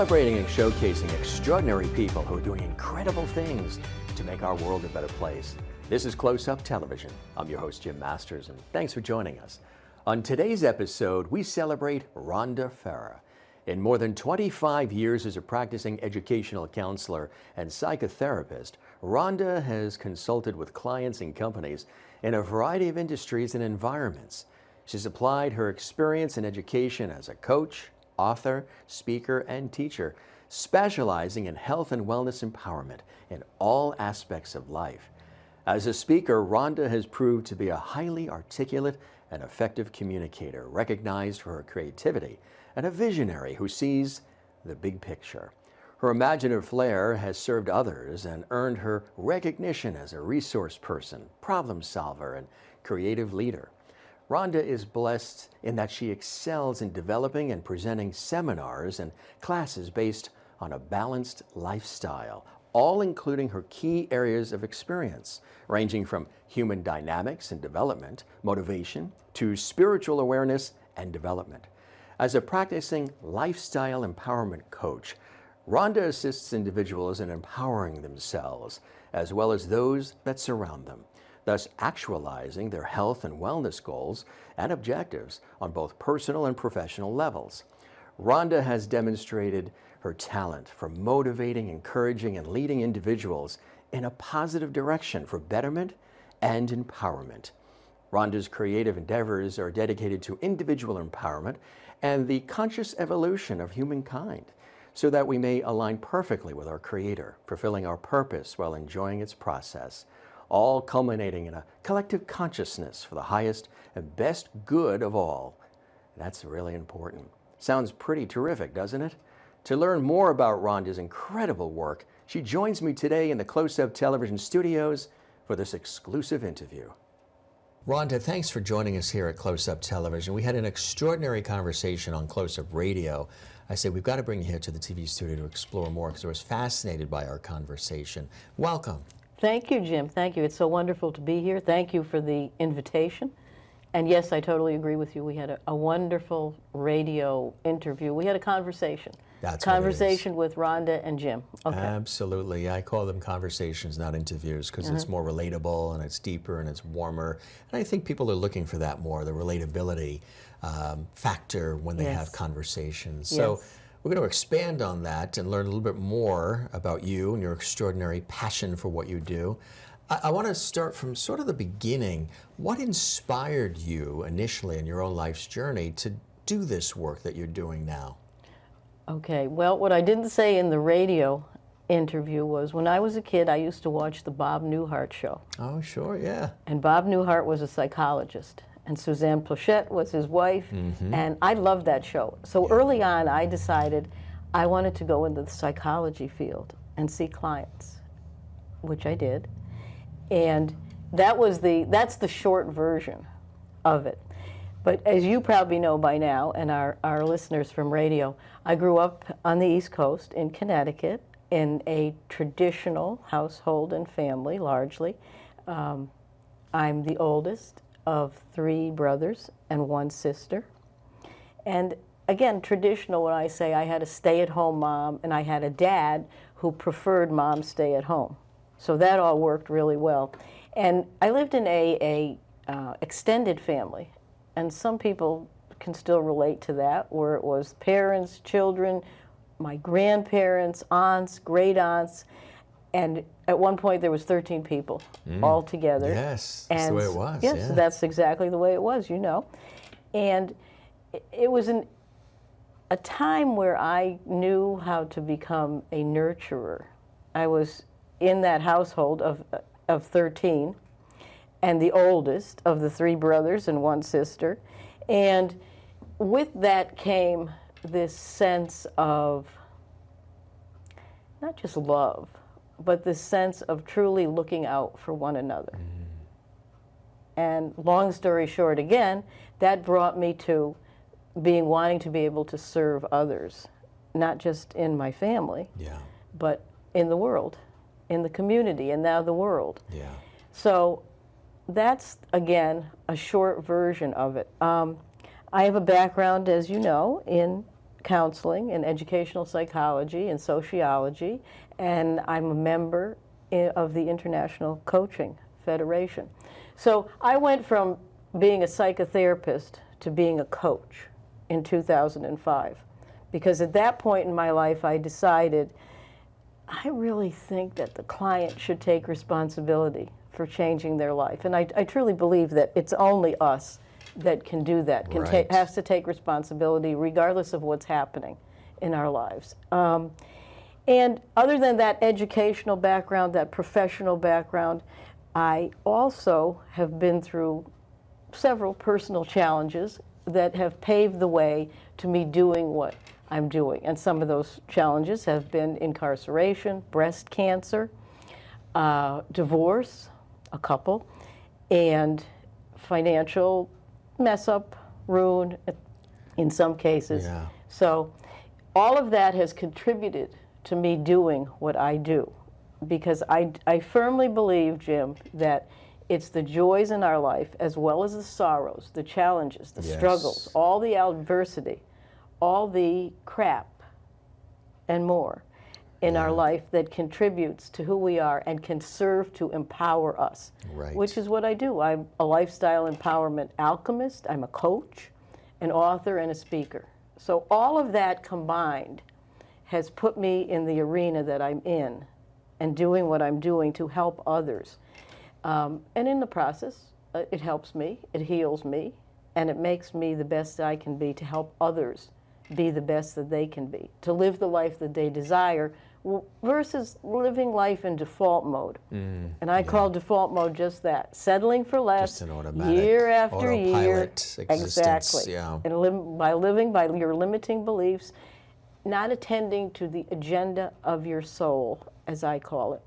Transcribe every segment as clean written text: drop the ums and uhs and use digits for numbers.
celebrating and showcasing extraordinary people who are doing incredible things to make our world a better place. This is Close Up Television. I'm your host, Jim Masters, and thanks for joining us. On today's episode, we celebrate Rhonda Farrah. In more than 25 years as a practicing educational counselor and psychotherapist, Rhonda has consulted with clients and companies in a variety of industries and environments. She's applied her experience in education as a coach, author, speaker, and teacher, specializing in health and wellness empowerment in all aspects of life. As a speaker, Rhonda has proved to be a highly articulate and effective communicator, recognized for her creativity, and a visionary who sees the big picture. Her imaginative flair has served others and earned her recognition as a resource person, problem solver, and creative leader. Rhonda is blessed in that she excels in developing and presenting seminars and classes based on a balanced lifestyle, all including her key areas of experience, ranging from human dynamics and development, motivation, to spiritual awareness and development. As a practicing lifestyle empowerment coach, Rhonda assists individuals in empowering themselves as well as those that surround them, thus actualizing their health and wellness goals and objectives on both personal and professional levels. Rhonda has demonstrated her talent for motivating, encouraging, and leading individuals in a positive direction for betterment and empowerment. Rhonda's creative endeavors are dedicated to individual empowerment and the conscious evolution of humankind, so that we may align perfectly with our Creator, fulfilling our purpose while enjoying its process, all culminating in a collective consciousness for the highest and best good of all. That's really important. Sounds pretty terrific, doesn't it? To learn more about Rhonda's incredible work, she joins me today in the Close Up Television studios for this exclusive interview. Rhonda, thanks for joining us here at Close Up Television. We had an extraordinary conversation on Close Up Radio. I said, we've got to bring you here to the TV studio to explore more because I was fascinated by our conversation. Welcome. Thank you, Jim. Thank you. It's so wonderful to be here. Thank you for the invitation. And yes, I totally agree with you. We had a wonderful radio interview. We had a conversation. That's conversation with Rhonda and Jim. Okay. Absolutely. I call them conversations, not interviews, because it's more relatable and it's deeper and it's warmer. And I think people are looking for that more, the relatability factor when they have conversations. So we're going to expand on that and learn a little bit more about you and your extraordinary passion for what you do. I want to start from sort of the beginning. What inspired you initially in your own life's journey to do this work that you're doing now? Okay, well, what I didn't say in the radio interview was when I was a kid, I used to watch the Bob Newhart show. Oh, sure, yeah. And Bob Newhart was a psychologist, and Suzanne Plachette was his wife, and I loved that show. So early on, I decided I wanted to go into the psychology field and see clients, which I did. And that's the short version of it. But as you probably know by now, and our listeners from radio, I grew up on the East Coast in Connecticut in a traditional household and family, largely. I'm the oldest of 3 brothers and 1 sister. And again, traditional when I say I had a stay-at-home mom and I had a dad who preferred mom stay at home. So that all worked really well. And I lived in a extended family. And some people can still relate to that, where it was parents, children, my grandparents, aunts, great aunts, and at one point there was 13 people all together. Yes, that's the way it was. Yes, that's exactly the way it was, you know. And it was a time where I knew how to become a nurturer. I was in that household of 13. And the oldest of the 3 brothers and 1 sister. And with that came this sense of not just love, but this sense of truly looking out for one another. And long story short, again, that brought me to wanting to be able to serve others, not just in my family, but in the world, in the community, and now the world. So that's, again, a short version of it. I have a background, as you know, in counseling and educational psychology and sociology, and I'm a member of the International Coaching Federation. So I went from being a psychotherapist to being a coach in 2005, because at that point in my life I decided I really think that the client should take responsibility for changing their life. And I truly believe that it's only us that can do that, has to take responsibility regardless of what's happening in our lives. And other than that educational background, that professional background, I also have been through several personal challenges that have paved the way to me doing what I'm doing. And some of those challenges have been incarceration, breast cancer, divorce, a couple, and financial mess up, ruin in some cases. Yeah. So all of that has contributed to me doing what I do, because I firmly believe, Jim, that it's the joys in our life as well as the sorrows, the challenges, the struggles, all the adversity, all the crap and more in our life that contributes to who we are and can serve to empower us, which is what I do. I'm a lifestyle empowerment alchemist, I'm a coach, an author, and a speaker. So all of that combined has put me in the arena that I'm in and doing what I'm doing to help others. And in the process, it helps me, it heals me, and it makes me the best I can be to help others be the best that they can be, to live the life that they desire versus living life in default mode. And I call default mode just that, settling for less, just an automatic, year after year. existence. Exactly. Yeah. And by living by your limiting beliefs, not attending to the agenda of your soul, as I call it.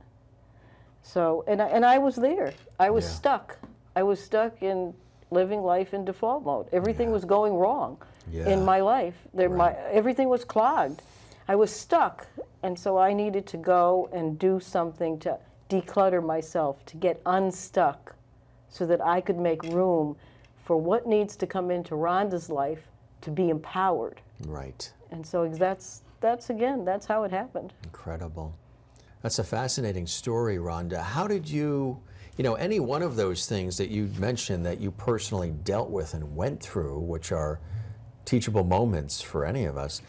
So, and I was there. I was stuck. I was stuck in living life in default mode. Everything was going wrong in my life. Everything was clogged. I was stuck, and so I needed to go and do something to declutter myself, to get unstuck, so that I could make room for what needs to come into Rhonda's life to be empowered. Right. And so that's how it happened. Incredible. That's a fascinating story, Rhonda. How did you, any one of those things that you mentioned that you personally dealt with and went through, which are teachable moments for any of us,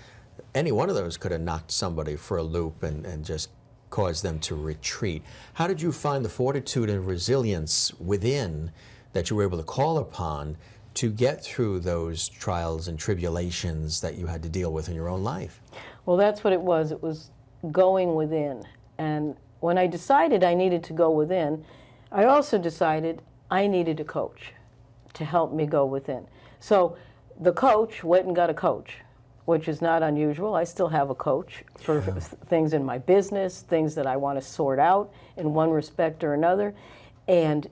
any one of those could have knocked somebody for a loop and just caused them to retreat. How did you find the fortitude and resilience within that you were able to call upon to get through those trials and tribulations that you had to deal with in your own life? Well, that's what it was. It was going within. And when I decided I needed to go within, I also decided I needed a coach to help me go within. So the coach went and got a coach, which is not unusual. I still have a coach for things in my business, things that I want to sort out in one respect or another. And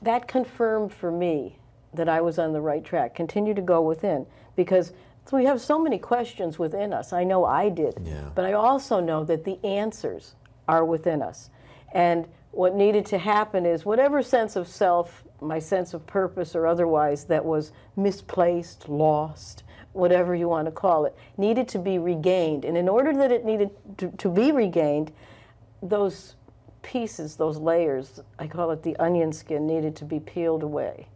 that confirmed for me that I was on the right track. Continue to go within, because we have so many questions within us. I know I did, but I also know that the answers are within us. And what needed to happen is whatever sense of self, my sense of purpose or otherwise, that was misplaced, lost, whatever you want to call it, needed to be regained. And in order that it needed to be regained, those pieces, those layers, I call it the onion skin, needed to be peeled away.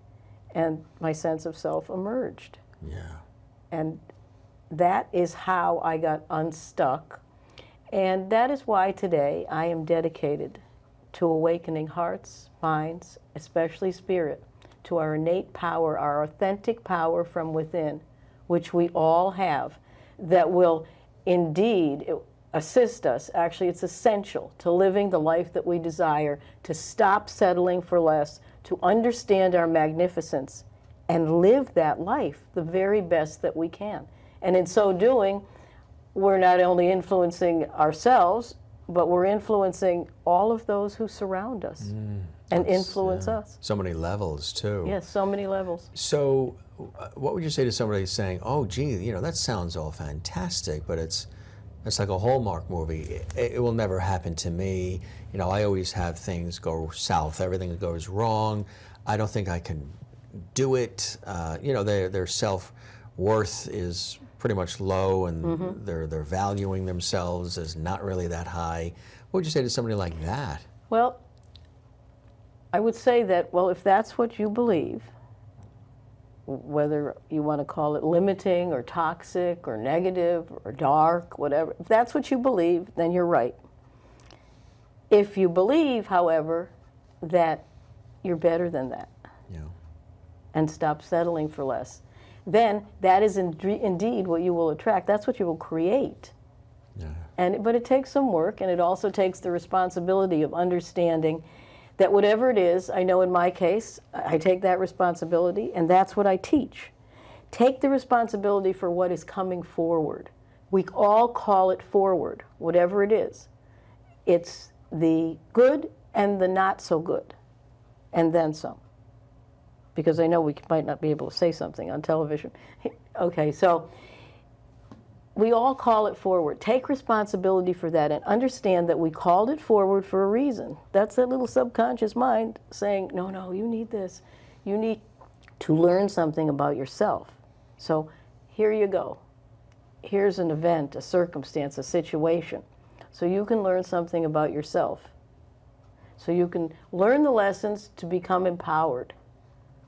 And my sense of self emerged. Yeah. And that is how I got unstuck. And that is why today I am dedicated to awakening hearts, minds, especially spirit, to our innate power, our authentic power from within, which we all have, that will indeed assist us. Actually, it's essential to living the life that we desire, to stop settling for less, to understand our magnificence, and live that life the very best that we can. And in so doing, we're not only influencing ourselves, but we're influencing all of those who surround us and influence us. So many levels, too. Yes, so many levels. So what would you say to somebody saying, oh, gee, that sounds all fantastic, but it's like a Hallmark movie. It will never happen to me. I always have things go south. Everything goes wrong. I don't think I can do it. Their self-worth is pretty much low, and they're valuing themselves as not really that high. What would you say to somebody like that? Well, I would say that, well, if that's what you believe, whether you want to call it limiting or toxic or negative or dark, whatever, if that's what you believe, then you're right. If you believe, however, that you're better than that, Yeah. and stop settling for less, then that is indeed what you will attract. That's what you will create. Yeah. But it takes some work, and it also takes the responsibility of understanding that whatever it is, I know in my case, I take that responsibility, and that's what I teach. Take the responsibility for what is coming forward. We all call it forward, whatever it is. It's the good and the not so good, and then some. Because I know we might not be able to say something on television. Okay, so we all call it forward. Take responsibility for that and understand that we called it forward for a reason. That's that little subconscious mind saying, no, no, you need this. You need to learn something about yourself. So here you go. Here's an event, a circumstance, a situation. So you can learn something about yourself. So you can learn the lessons to become empowered,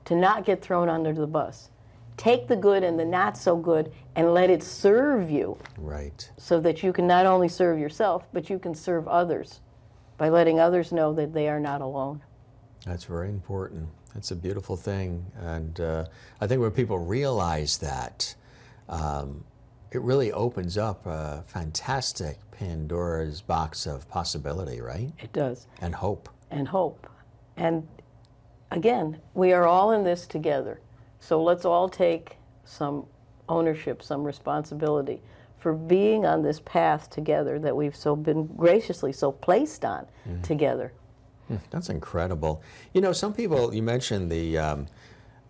to not get thrown under the bus. Take the good and the not so good and let it serve you. Right. So that you can not only serve yourself, but you can serve others by letting others know that they are not alone. That's very important. That's a beautiful thing. And I think when people realize that, it really opens up a fantastic Pandora's box of possibility, right? It does. And hope. And hope. And again, we are all in this together. So let's all take some ownership, some responsibility for being on this path together that we've so been graciously so placed on together. That's incredible. You know, some people, you mentioned the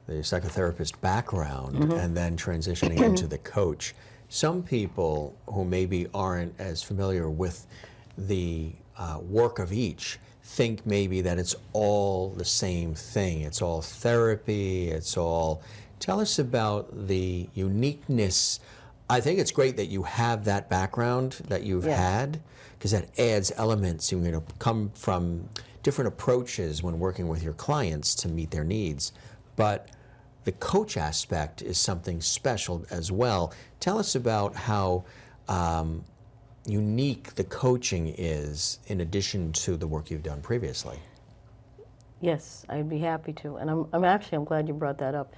psychotherapist background and then transitioning into the coach. Some people who maybe aren't as familiar with the work of each think maybe that it's all the same thing. It's all therapy, it's all... Tell us about the uniqueness. I think it's great that you have that background that you've had, because that adds elements. You're going to come from different approaches when working with your clients to meet their needs. But the coach aspect is something special as well. Tell us about how unique the coaching is in addition to the work you've done previously. Yes, I'd be happy to. And I'm glad you brought that up.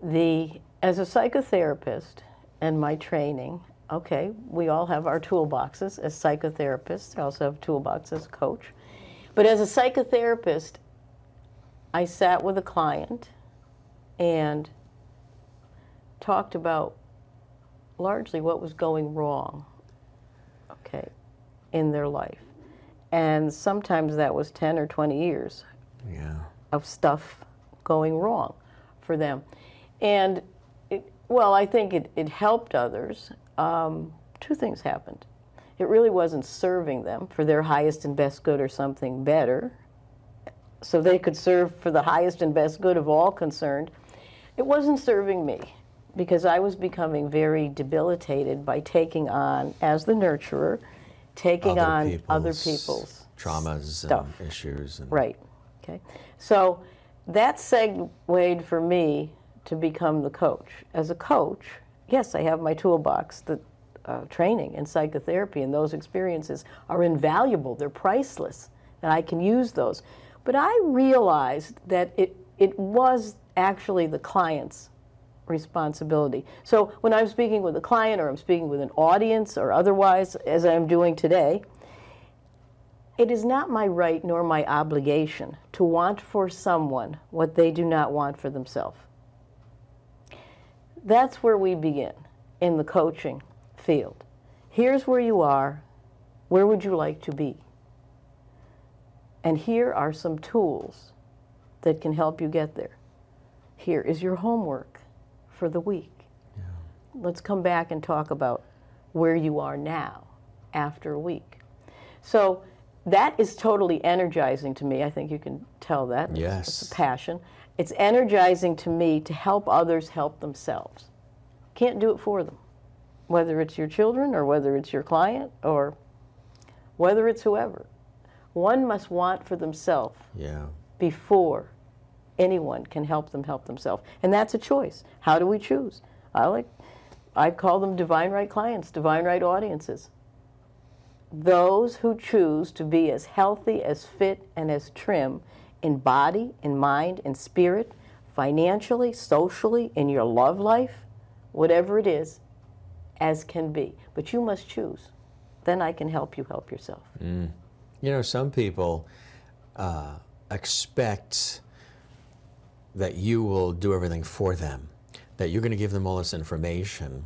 As a psychotherapist and my training, okay, we all have our toolboxes as psychotherapists. I also have a toolbox as a coach. But as a psychotherapist, I sat with a client and talked about largely what was going wrong, okay, in their life. And sometimes that was 10 or 20 years of stuff going wrong for them. And, I think it helped others. Two things happened. It really wasn't serving them for their highest and best good or something better, so they could serve for the highest and best good of all concerned. It wasn't serving me, because I was becoming very debilitated by taking on, as the nurturer, other people's traumas stuff. And issues. And... Right. Okay. So that segued for me to become the coach. As a coach, yes, I have my toolbox, the training in psychotherapy, and those experiences are invaluable. They're priceless, and I can use those. But I realized that it was actually the client's responsibility. So when I'm speaking with a client, or I'm speaking with an audience, or otherwise, as I'm doing today, it is not my right nor my obligation to want for someone what they do not want for themselves. That's where we begin in the coaching field. Here's where you are. Where would you like to be? And here are some tools that can help you get there. Here is your homework for the week. Let's come back and talk about where you are now after a week. So that is totally energizing to me. I think you can tell that. Yes. It's a passion. It's energizing to me to help others help themselves. Can't do it for them. whether it's your children or whether it's your client or whether it's whoever. One must want for themselves before anyone can help themselves. And that's a choice. How do we choose? I call them divine right clients, divine right audiences. Those who choose to be as healthy, as fit, and as trim in body, in mind, in spirit, financially, socially, in your love life, whatever it is, as can be. But you must choose. Then I can help you help yourself. You know, some people expect that you will do everything for them, that you're going to give them all this information,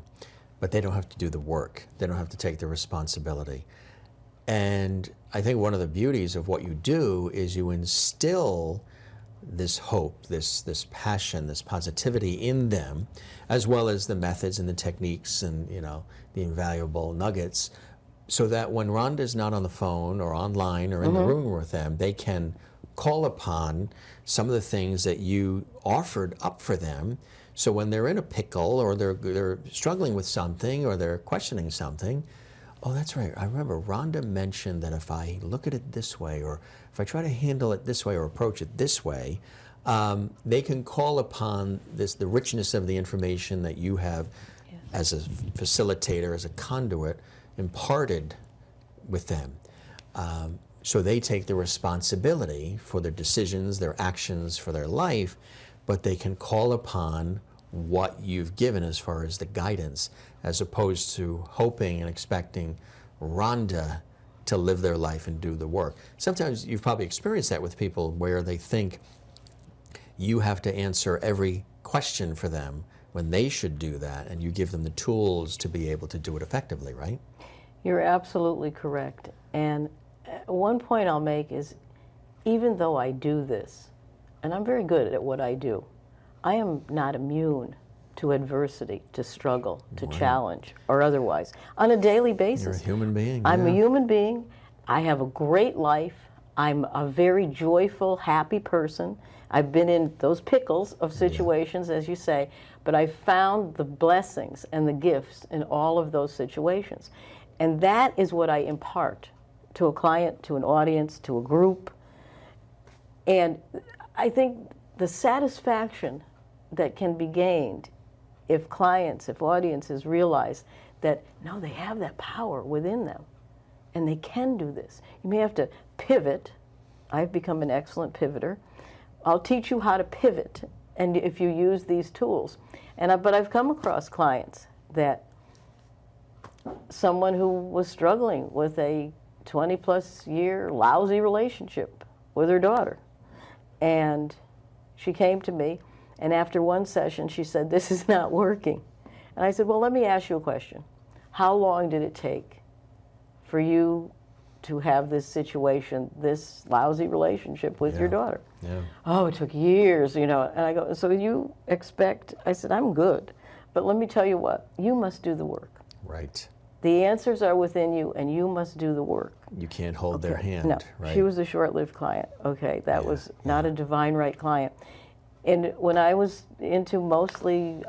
but they don't have to do the work. They don't have to take the responsibility. And I think one of the beauties of what you do is you instill this hope, this passion, this positivity in them, as well as the methods and the techniques and, you know, the invaluable nuggets, so that when Rhonda's not on the phone or online or in the room with them, they can call upon some of the things that you offered up for them. So when they're in a pickle or they're struggling with something or they're questioning something, oh, that's right, I remember Rhonda mentioned that if I look at it this way, or if I try to handle it this way or approach it this way, they can call upon the richness of the information that you have as a facilitator, as a conduit, imparted with them. So they take the responsibility for their decisions, their actions, for their life, but they can call upon what you've given as far as the guidance, as opposed to hoping and expecting Rhonda to live their life and do the work. Sometimes you've probably experienced that with people where they think you have to answer every question for them when they should do that, and you give them the tools to be able to do it effectively, right? You're absolutely correct. And one point I'll make is, even though I do this, and I'm very good at what I do, I am not immune to adversity, to struggle, to challenge, or otherwise. On a daily basis. You're a human being. I'm a human being. I have a great life. I'm a very joyful, happy person. I've been in those pickles of situations, as you say, but I found the blessings and the gifts in all of those situations. And that is what I impart to a client, to an audience, to a group. And I think the satisfaction that can be gained if clients, if audiences realize that, no, they have that power within them and they can do this. You may have to pivot. I've become an excellent pivoter. I'll teach you how to pivot, and if you use these tools. But I've come across clients that someone who was struggling with a 20-plus year lousy relationship with her daughter, and she came to me, and after one session she said, "This is not working." And I said, "Well, let me ask you a question. How long did it take for you to have this situation, this lousy relationship with your daughter?" "Oh, it took years, you know." And I go, "So you expect," I said, "I'm good, but let me tell you what, you must do the work." Right. The answers are within you, and you must do the work. You can't hold their hand, No, right? she was a short-lived client. Okay, that was not a divine right client. And when I was into mostly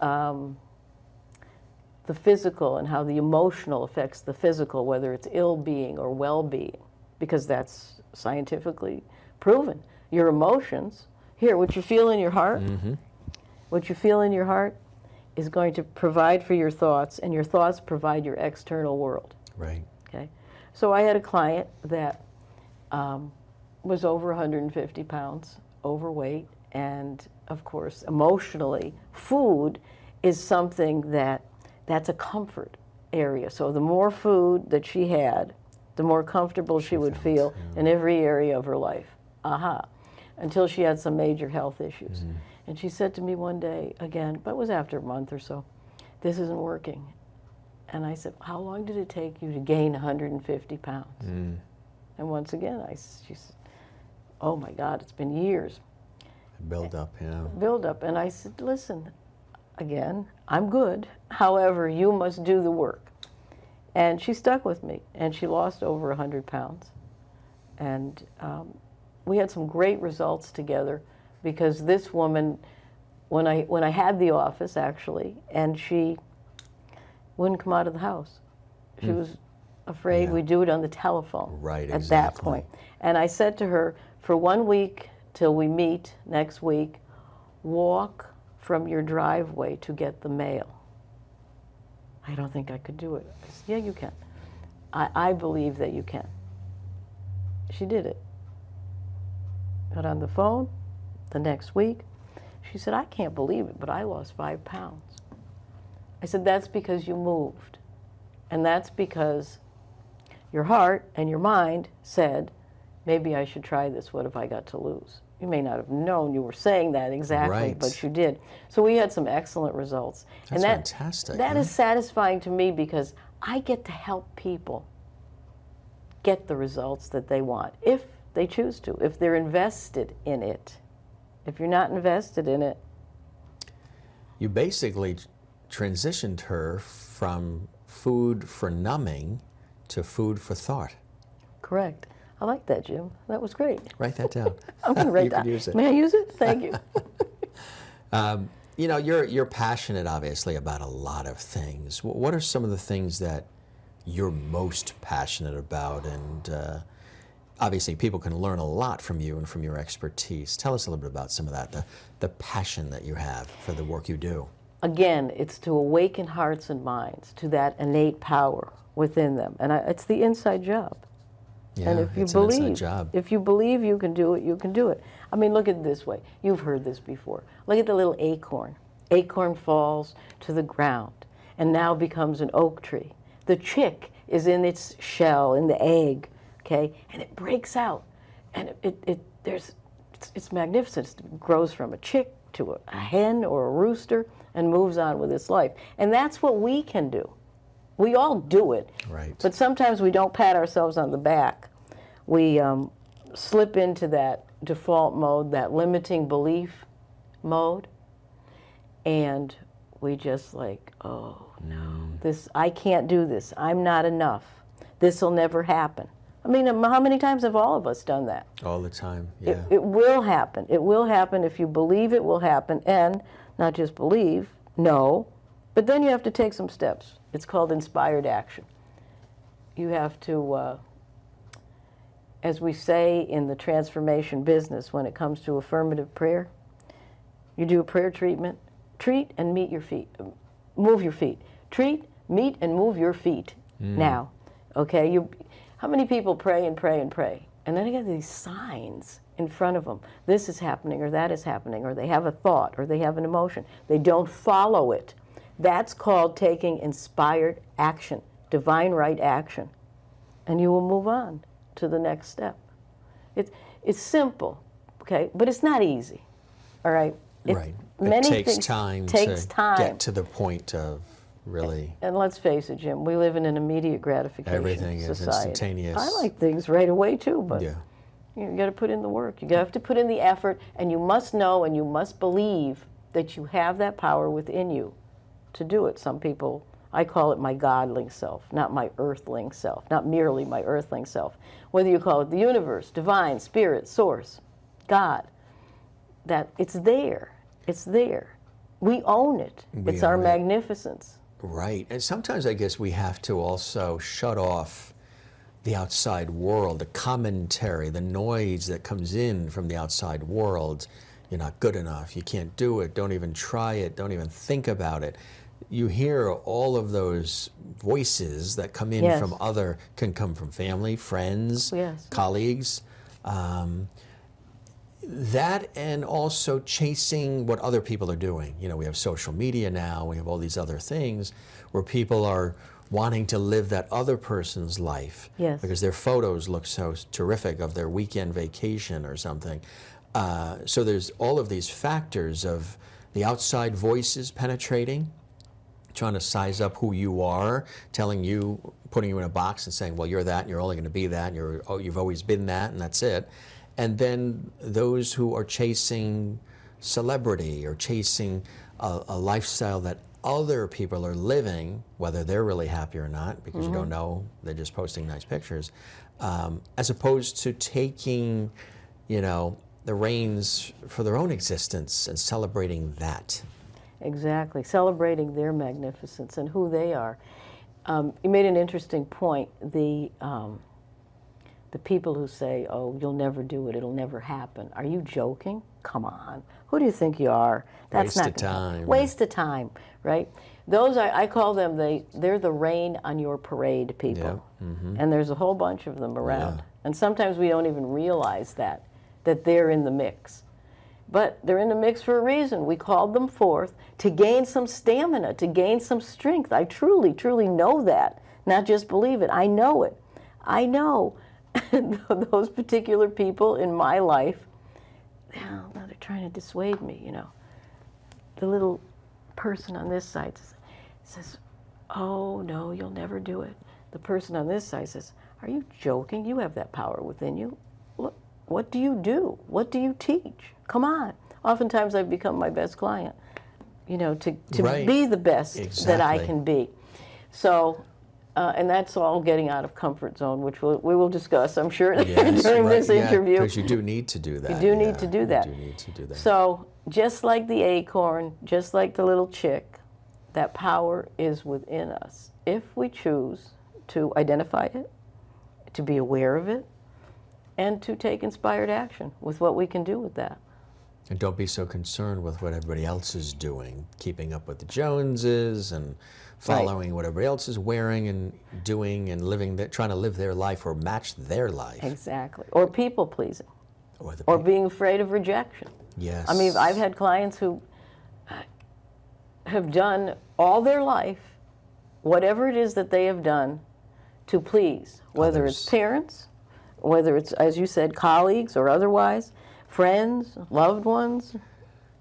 the physical and how the emotional affects the physical, whether it's ill-being or well-being, because that's scientifically proven. Your emotions, here, what you feel in your heart, what you feel in your heart is going to provide for your thoughts, and your thoughts provide your external world. Right. Okay, so I had a client that was over 150 pounds, overweight, and of course, emotionally, food is something that's a comfort area. So the more food that she had, the more comfortable she would feel in every area of her life. Until she had some major health issues. And she said to me one day, again, but it was after a month or so, "This isn't working." And I said, "How long did it take you to gain 150 pounds? And once again, she said, "Oh my God, it's been years." Build up, Build up. And I said, "Listen, again, I'm good. However, you must do the work." And she stuck with me, and she lost over 100 pounds. And we had some great results together, because this woman, when I had the office, actually, and wouldn't come out of the house. She was afraid Yeah. we'd do it on the telephone Right, at that exactly. point. And I said to her, for 1 week till we meet next week, walk from your driveway to get the mail. I don't think I could do it. I said, yeah, you can. I believe that you can. She did it. Got on the phone the next week. She said, I can't believe it, but I lost 5 pounds. I said, that's because you moved. And that's because your heart and your mind said, maybe I should try this. What have I got to lose? You may not have known you were saying that exactly, Right. but you did. So we had some excellent results. That's and fantastic. That huh? is satisfying to me because I get to help people get the results that they want, if they choose to, if they're invested in it. If you're not invested in it. You basically transitioned her from food for numbing to food for thought. Correct. I like that, Jim. That was great. Write that down. I'm going to write You that. could use it. May I use it? Thank you. You know, you're passionate, obviously, about a lot of things. What are some of the things that you're most passionate about? And obviously, people can learn a lot from you and from your expertise. Tell us a little bit about some of that, the passion that you have for the work you do. Again, it's to awaken hearts and minds to that innate power within them. And it's the inside job. Yeah, And if you it's an inside believe, job. if you believe you can do it, you can do it. I mean, look at it this way. You've heard this before. Look at the little acorn. Acorn falls to the ground and now becomes an oak tree. The chick is in its shell, in the egg, okay, and it breaks out, and it's magnificent. It grows from a chick to a hen or a rooster and moves on with its life. And that's what we can do. We all do it. Right. But sometimes we don't pat ourselves on the back. We slip into that default mode, that limiting belief mode, and we just like, oh no, I can't do this. I'm not enough. This will never happen. I mean, how many times have all of us done that? All the time, yeah. It will happen. It will happen if you believe it will happen, and not just believe, know, but then you have to take some steps. It's called inspired action. You have to, as we say in the transformation business when it comes to affirmative prayer, you do a prayer treatment, treat and meet your feet, move your feet. Treat, meet, and move your feet now, okay? How many people pray and pray and pray? And then they get these signs in front of them. This is happening, or that is happening, or they have a thought, or they have an emotion. They don't follow it. That's called taking inspired action, divine right action. And you will move on to the next step. It's simple, okay? But it's not easy, all right? Right. Many it takes things time takes to time. get to the point of really... And let's face it, Jim, we live in an immediate gratification Everything is society. instantaneous. I like things right away too, but Yeah. you got to put in the work. You have to put in the effort, and you must know and you must believe that you have that power within you to do it. Some people, I call it my godling self, not my earthling self, not merely my earthling self. Whether you call it the universe, divine, spirit, source, God, that it's there. It's there. We own it. It's our own it. magnificence. Right. And sometimes I guess we have to also shut off the outside world, the commentary, the noise that comes in from the outside world. You're not good enough. You can't do it. Don't even try it. Don't even think about it. You hear all of those voices that come in Yes. from can come from family, friends, Yes. colleagues. That and also chasing what other people are doing. You know, we have social media now, we have all these other things where people are wanting to live that other person's life Yes. because their photos look so terrific of their weekend vacation or something. So there's all of these factors of the outside voices penetrating, trying to size up who you are, telling you, putting you in a box and saying, well, you're that, and you're only going to be that, and you've always been that, and that's it. And then those who are chasing celebrity or chasing a lifestyle that other people are living, whether they're really happy or not, because you don't know, they're just posting nice pictures, as opposed to taking, the reins for their own existence and celebrating that. Exactly. Celebrating their magnificence and who they are. You made an interesting point. The people who say, "Oh, you'll never do it. It'll never happen." Are you joking? Come on. Who do you think you are? That's Waste not of time. Waste of time, right? Those I call them. They're the rain on your parade people, and there's a whole bunch of them around. Yeah. And sometimes we don't even realize that they're in the mix. But they're in the mix for a reason. We called them forth to gain some stamina, to gain some strength. I truly, truly know that, not just believe it. I know it. I know those particular people in my life, now they're trying to dissuade me, you know. The little person on this side says, "Oh, no, you'll never do it." The person on this side says, "Are you joking? You have that power within you. Look, what do you do? What do you teach? Come on." Oftentimes I've become my best client, you know, to Right. be the best that I Exactly. can be. So, and that's all getting out of comfort zone, which we will discuss, I'm sure, Yes, during right, this interview. because you do need to do that. You do need to do that. You do need to do that. So, just like the acorn, just like the little chick, that power is within us. If we choose to identify it, to be aware of it, and to take inspired action with what we can do with that. And don't be so concerned with what everybody else is doing, keeping up with the Joneses and following what everybody else is wearing and doing and living, trying to live their life or match their life. Exactly. Or people pleasing. Or the Or being afraid of rejection. Yes. I mean, I've had clients who have done all their life, whatever it is that they have done, to please, whether Others. it's parents, whether it's, as you said, colleagues or otherwise, friends, loved ones,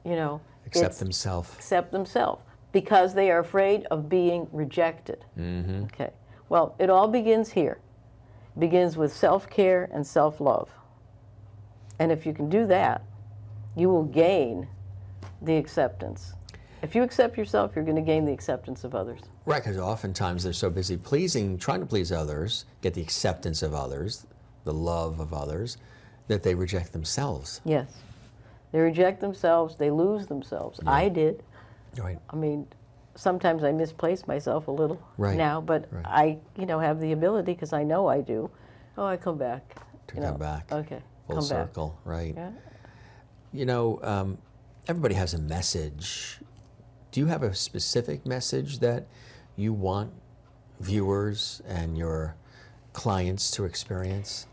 you know. Accept it's themselves. Accept themselves, because they are afraid of being rejected. Mm-hmm. Okay. Well, it all begins here. It begins with self-care and self-love. And if you can do that, you will gain the acceptance. If you accept yourself, you're going to gain the acceptance of others. Right, because oftentimes they're so busy trying to please others, get the acceptance of others, the love of others, that they reject themselves. Yes. They reject themselves, they lose themselves. Yeah. I did. Right. I mean, sometimes I misplace myself a little Right. now, but Right. I, have the ability, because I know I do. Oh, I come back. To come back. Okay. Full come circle, right. back. Yeah. Everybody has a message. Do you have a specific message that you want viewers and your clients to experience?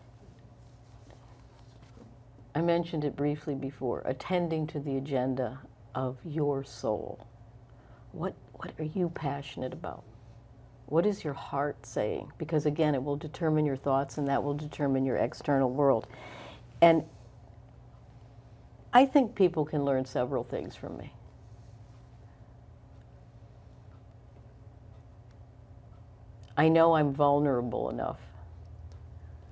I mentioned it briefly before, attending to the agenda of your soul. What are you passionate about? What is your heart saying? Because again, it will determine your thoughts, and that will determine your external world. And I think people can learn several things from me. I know I'm vulnerable enough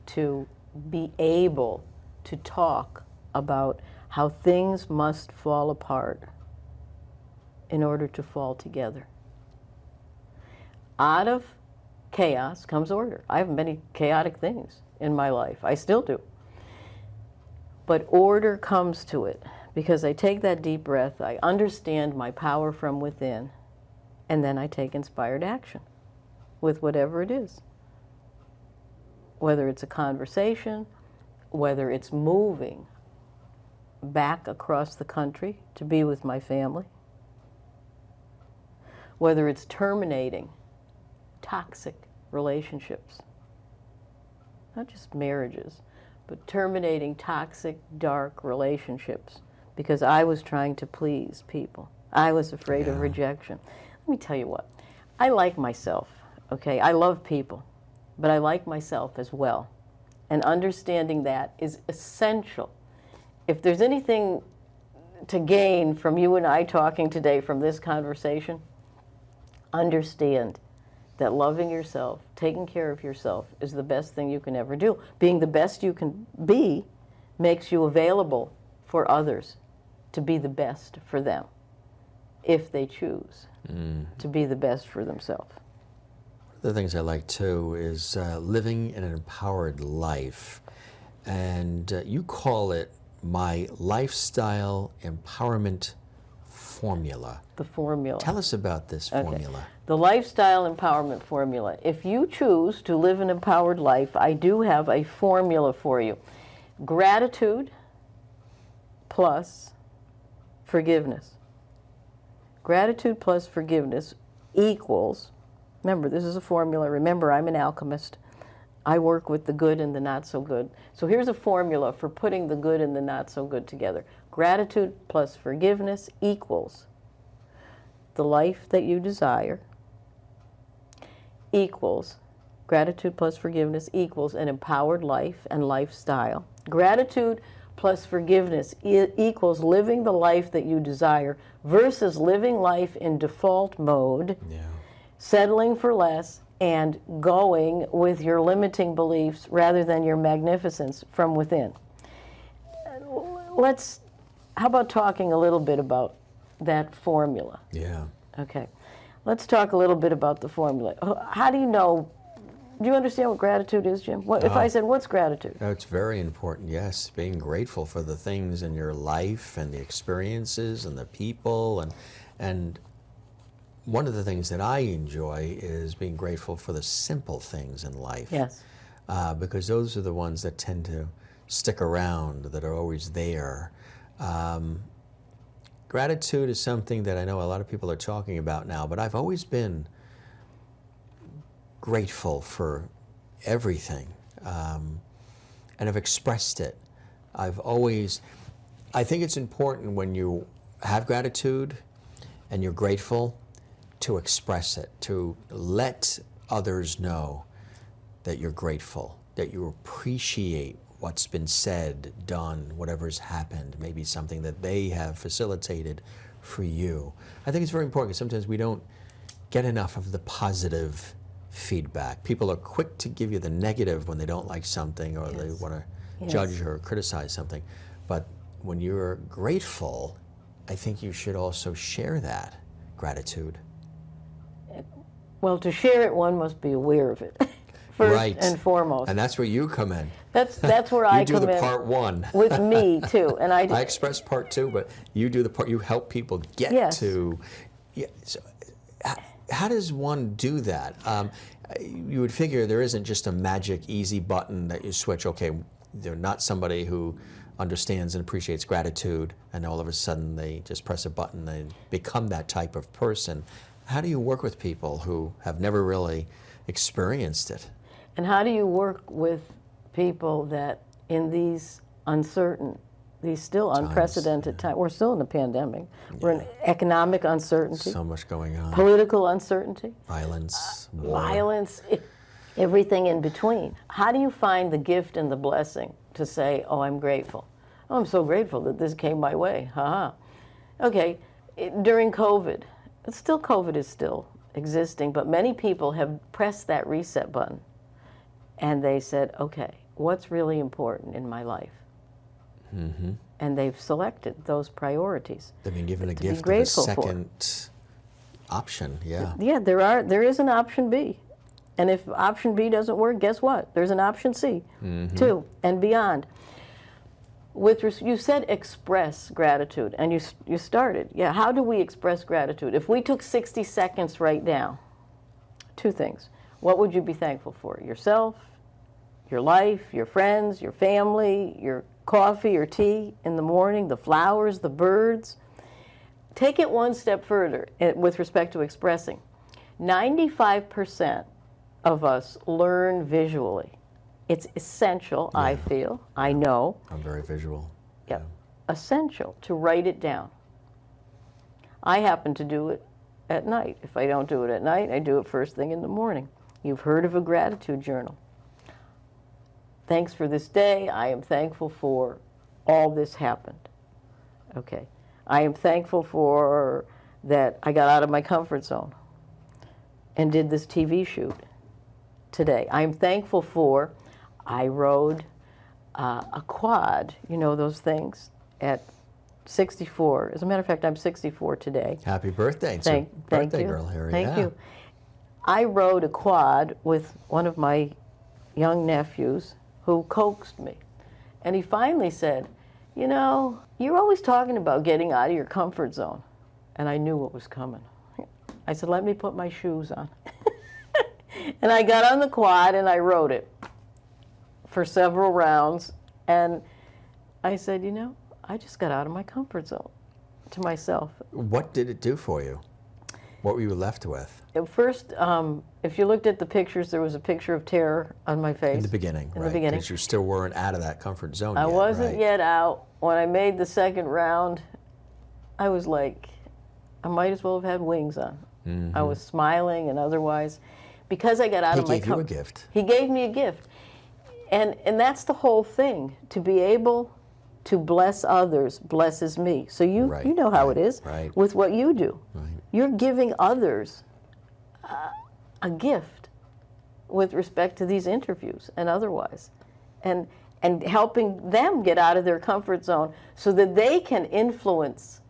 to be able to talk about how things must fall apart in order to fall together. Out of chaos comes order. I have many chaotic things in my life. I still do. But order comes to it because I take that deep breath, I understand my power from within, and then I take inspired action with whatever it is. Whether it's a conversation, whether it's moving back across the country to be with my family, whether it's terminating toxic relationships, not just marriages, but terminating toxic, dark relationships because I was trying to please people. I was afraid of rejection. Let me tell you what, I like myself, okay? I love people, but I like myself as well. And understanding that is essential. If there's anything to gain from you and I talking today from this conversation, understand that loving yourself, taking care of yourself is the best thing you can ever do. Being the best you can be makes you available for others to be the best for them if they choose to be the best for themselves. One of the things I like too is living an empowered life. And you call it my lifestyle empowerment formula. The formula. Tell us about this formula. The lifestyle empowerment formula. If you choose to live an empowered life, I do have a formula for you. Gratitude plus forgiveness. Gratitude plus forgiveness equals, remember, this is a formula. Remember, I'm an alchemist. I work with the good and the not so good. So here's a formula for putting the good and the not so good together. Gratitude plus forgiveness equals the life that you desire, equals gratitude plus forgiveness equals an empowered life and lifestyle. Gratitude plus forgiveness equals living the life that you desire versus living life in default mode, settling for less, and going with your limiting beliefs rather than your magnificence from within. How about talking a little bit about that formula? Yeah. Okay. Let's talk a little bit about the formula. How do you know? Do you understand what gratitude is, Jim? If I said, what's gratitude? It's very important, yes. Being grateful for the things in your life and the experiences and the people. And one of the things that I enjoy is being grateful for the simple things in life. Yes. Because those are the ones that tend to stick around, that are always there. Gratitude is something that I know a lot of people are talking about now, but I've always been grateful for everything, and I've expressed it. I think it's important when you have gratitude and you're grateful to express it, to let others know that you're grateful, that you appreciate what's been said, done, whatever's happened, maybe something that they have facilitated for you. I think it's very important because sometimes we don't get enough of the positive feedback. People are quick to give you the negative when they don't like something or they want to judge or criticize something. But when you're grateful, I think you should also share that gratitude. Well, to share it, one must be aware of it. First and foremost. And that's where you come in. That's where I come in. You do the part one. With me, too. And I express part two, but you do the part, you help people get to. Yeah, so, how does one do that? You would figure there isn't just a magic, easy button that you switch. Okay, they're not somebody who understands and appreciates gratitude, and all of a sudden they just press a button and become that type of person. How do you work with people who have never really experienced it? And how do you work with people that in these still unprecedented times, we're still in a pandemic, we're in economic uncertainty. So much going on. Political uncertainty. Violence, war. Violence, everything in between. How do you find the gift and the blessing to say, oh, I'm grateful. Oh, I'm so grateful that this came my way. Okay, during COVID, COVID is still existing, but many people have pressed that reset button and they said, okay, what's really important in my life? Mm-hmm. And they've selected those priorities. They've been given a gift of a second option, Yeah, there is an option B. And if option B doesn't work, guess what? There's an option C, too, and beyond. You said express gratitude, and you started. Yeah, how do we express gratitude? If we took 60 seconds right now, two things. What would you be thankful for? Yourself, your life, your friends, your family, your coffee or tea in the morning, the flowers, the birds. Take it one step further with respect to expressing. 95% of us learn visually. It's essential, I feel, I know. I'm very visual. Yeah. Essential to write it down. I happen to do it at night. If I don't do it at night, I do it first thing in the morning. You've heard of a gratitude journal. Thanks for this day. I am thankful for all this happened. Okay. I am thankful for that I got out of my comfort zone and did this TV shoot today. I am thankful for I rode a quad, you know those things, at 64. As a matter of fact, I'm 64 today. Happy birthday. Thank birthday you. Girl here. Thank you. I rode a quad with one of my young nephews who coaxed me. And he finally said, you know, you're always talking about getting out of your comfort zone. and I knew what was coming. I said, let me put my shoes on. And I got on the quad and I rode it for several rounds. And I said, you know, I just got out of my comfort zone to myself. What did it do for you? What were you left with? At first, if you looked at the pictures, there was a picture of terror on my face. In the beginning, In right? the beginning. Because you still weren't out of that comfort zone I yet, wasn't right? yet out. When I made the second round, I was like, I might as well have had wings on. I was smiling and otherwise. Because I got out of my He gave you a gift. He gave me a gift. And that's the whole thing. To be able to bless others blesses me. So you know how it is with what you do. Right. You're giving others a gift with respect to these interviews and otherwise. And helping them get out of their comfort zone so that they can influence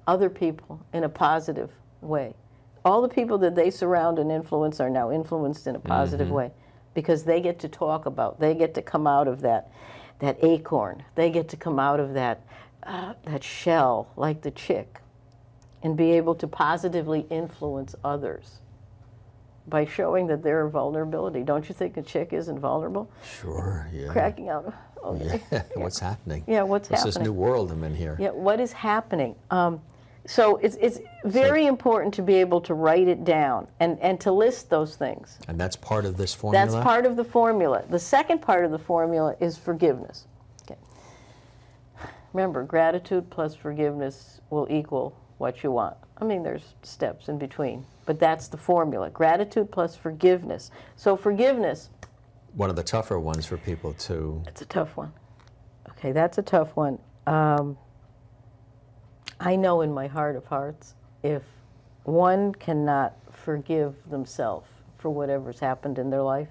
other people in a positive way. All the people that they surround and influence are now influenced in a positive way because they get to talk about, they get to come out of that acorn, they get to come out of that shell like the chick and be able to positively influence others by showing that they're a vulnerability. Don't you think a chick isn't vulnerable? Sure, yeah. Cracking out. Okay. Yeah. What's happening? Yeah, what's happening? It's this new world I'm in here. Yeah, what is happening? So it's very important to be able to write it down and to list those things. And that's part of this formula? That's part of the formula. The second part of the formula is forgiveness. Okay. Remember, gratitude plus forgiveness will equal what you want. I mean, there's steps in between, but that's the formula. Gratitude plus forgiveness. So forgiveness. One of the tougher ones for people to... It's a tough one. Okay, that's a tough one. I know in my heart of hearts, if one cannot forgive themselves for whatever's happened in their life,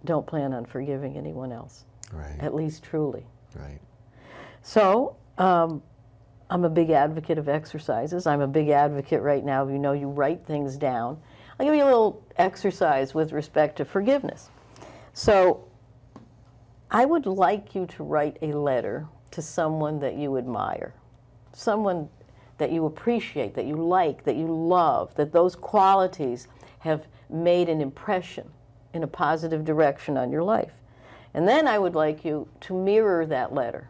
don't plan on forgiving anyone else. Right. At least truly. Right. So, I'm a big advocate of exercises. I'm a big advocate right now. You know, you write things down. I'll give you a little exercise with respect to forgiveness. So, I would like you to write a letter to someone that you admire. Someone that you appreciate, that you like, that you love, that those qualities have made an impression in a positive direction on your life. And then I would like you to mirror that letter,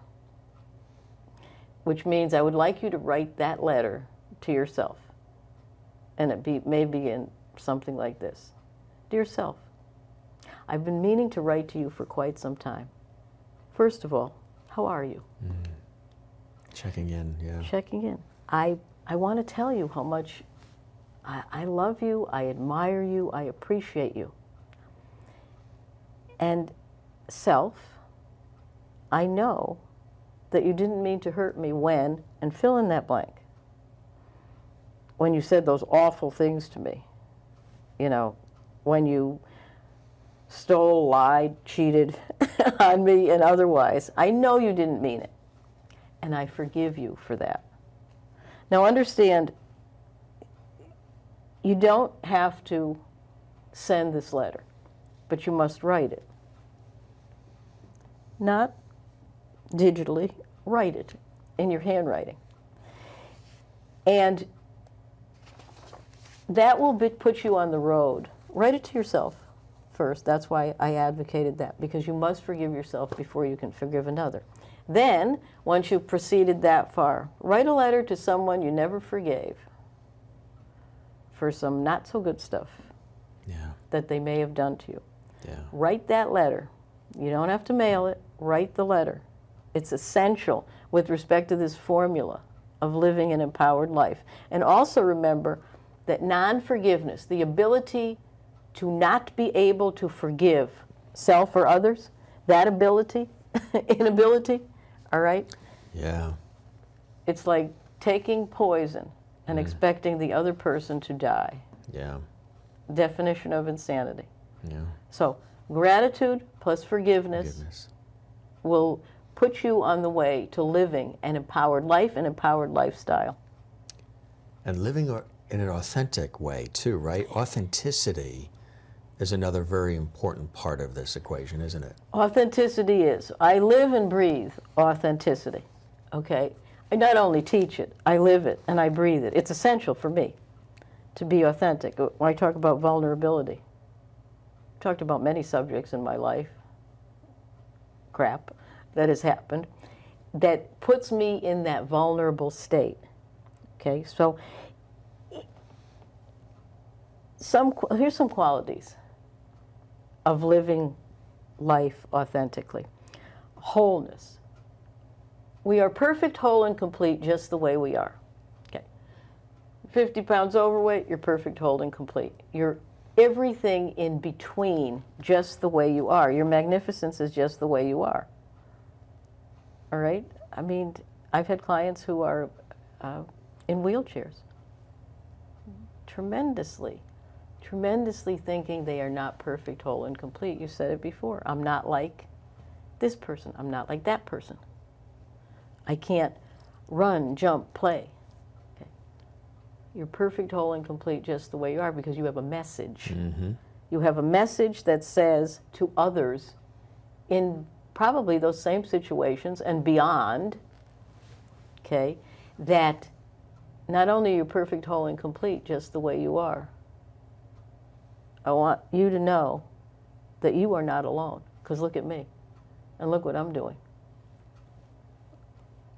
which means I would like you to write that letter to yourself. And it may begin something like this. Dear self, I've been meaning to write to you for quite some time. First of all, how are you? Checking in, yeah. Checking in. I want to tell you how much I love you, I admire you, I appreciate you. And self, I know that you didn't mean to hurt me when, and fill in that blank, when you said those awful things to me. You know, when you stole, lied, cheated on me and otherwise. I know you didn't mean it. And I forgive you for that. Now understand, you don't have to send this letter, but you must write it. Not digitally, write it in your handwriting. And that will put you on the road. Write it to yourself first. That's why I advocated that, because you must forgive yourself before you can forgive another. Then, once you've proceeded that far, write a letter to someone you never forgave for some not so good stuff that they may have done to you. Yeah. Write that letter. You don't have to mail it. Write the letter. It's essential with respect to this formula of living an empowered life. And also remember that non-forgiveness, the ability to not be able to forgive self or others, that ability, inability, all right? Yeah. It's like taking poison and expecting the other person to die. Yeah. Definition of insanity. Yeah. So gratitude plus forgiveness will put you on the way to living an empowered life, an empowered lifestyle. And living in an authentic way too, right? Authenticity is another very important part of this equation, isn't it? Authenticity is. I live and breathe authenticity, okay? I not only teach it, I live it and I breathe it. It's essential for me to be authentic. When I talk about vulnerability, I've talked about many subjects in my life, crap that has happened, that puts me in that vulnerable state. Okay, so here's some qualities of living life authentically. Wholeness. We are perfect, whole, and complete just the way we are. Okay. 50 pounds overweight, you're perfect, whole, and complete. You're everything in between just the way you are. Your magnificence is just the way you are. All right? I mean, I've had clients who are in wheelchairs. Tremendously thinking they are not perfect, whole, and complete. You said it before. I'm not like this person. I'm not like that person. I can't run, jump, play. Okay. You're perfect, whole, and complete just the way you are because you have a message. Mm-hmm. You have a message that says to others in probably those same situations and beyond, okay, that not only are you perfect, whole, and complete just the way you are, I want you to know that you are not alone. Because look at me, and look what I'm doing.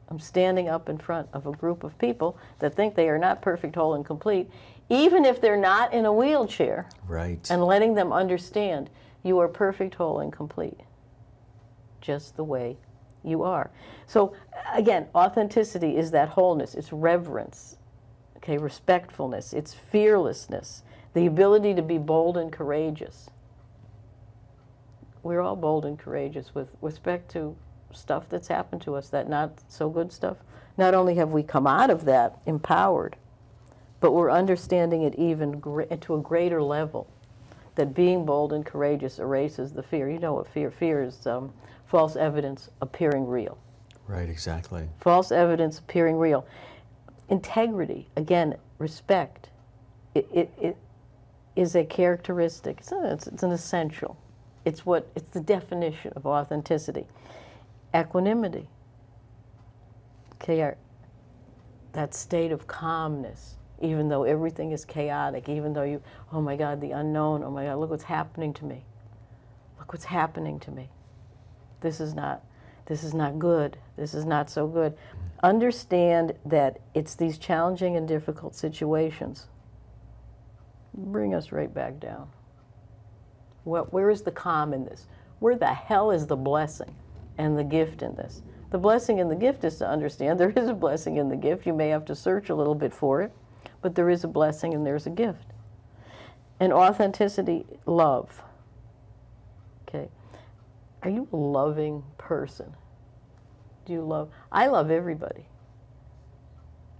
I'm standing up in front of a group of people that think they are not perfect, whole, and complete, even if they're not in a wheelchair. Right. And letting them understand you are perfect, whole, and complete, just the way you are. So again, authenticity is that wholeness. It's reverence, okay, respectfulness. It's fearlessness, the ability to be bold and courageous. We're all bold and courageous with respect to stuff that's happened to us, that not so good stuff. Not only have we come out of that empowered, but we're understanding it even to a greater level, that being bold and courageous erases the fear. You know what fear is, false evidence appearing real. Right, exactly. False evidence appearing real. Integrity, again, respect. It is a characteristic. It's an essential. It's the definition of authenticity. Equanimity. Okay, that state of calmness, even though everything is chaotic, even though oh my God, the unknown, oh my God, look what's happening to me. Look what's happening to me. This is not good. This is not so good. Understand that it's these challenging and difficult situations bring us right back down. Where is the calm in this? Where the hell is the blessing and the gift in this? The blessing and the gift is to understand there is a blessing in the gift. You may have to search a little bit for it, but there is a blessing and there's a gift. And authenticity, love. Okay. Are you a loving person? Do you love? I love everybody.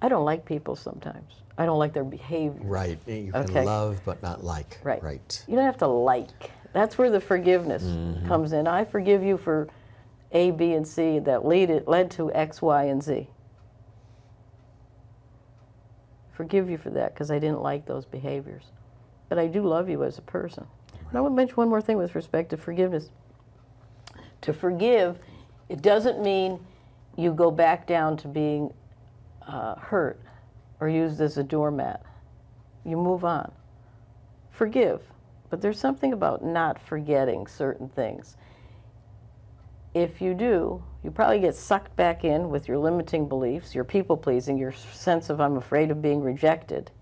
I don't like people sometimes. I don't like their behavior. Right. You can love but not like. Right. You don't have to like. That's where the forgiveness comes in. I forgive you for A, B, and C that led to X, Y, and Z. Forgive you for that because I didn't like those behaviors. But I do love you as a person. Right. And I would mention one more thing with respect to forgiveness. To forgive, it doesn't mean you go back down to being hurt or used as a doormat. You move on. Forgive. But there's something about not forgetting certain things. If you do, you probably get sucked back in with your limiting beliefs, your people-pleasing, your sense of I'm afraid of being rejected,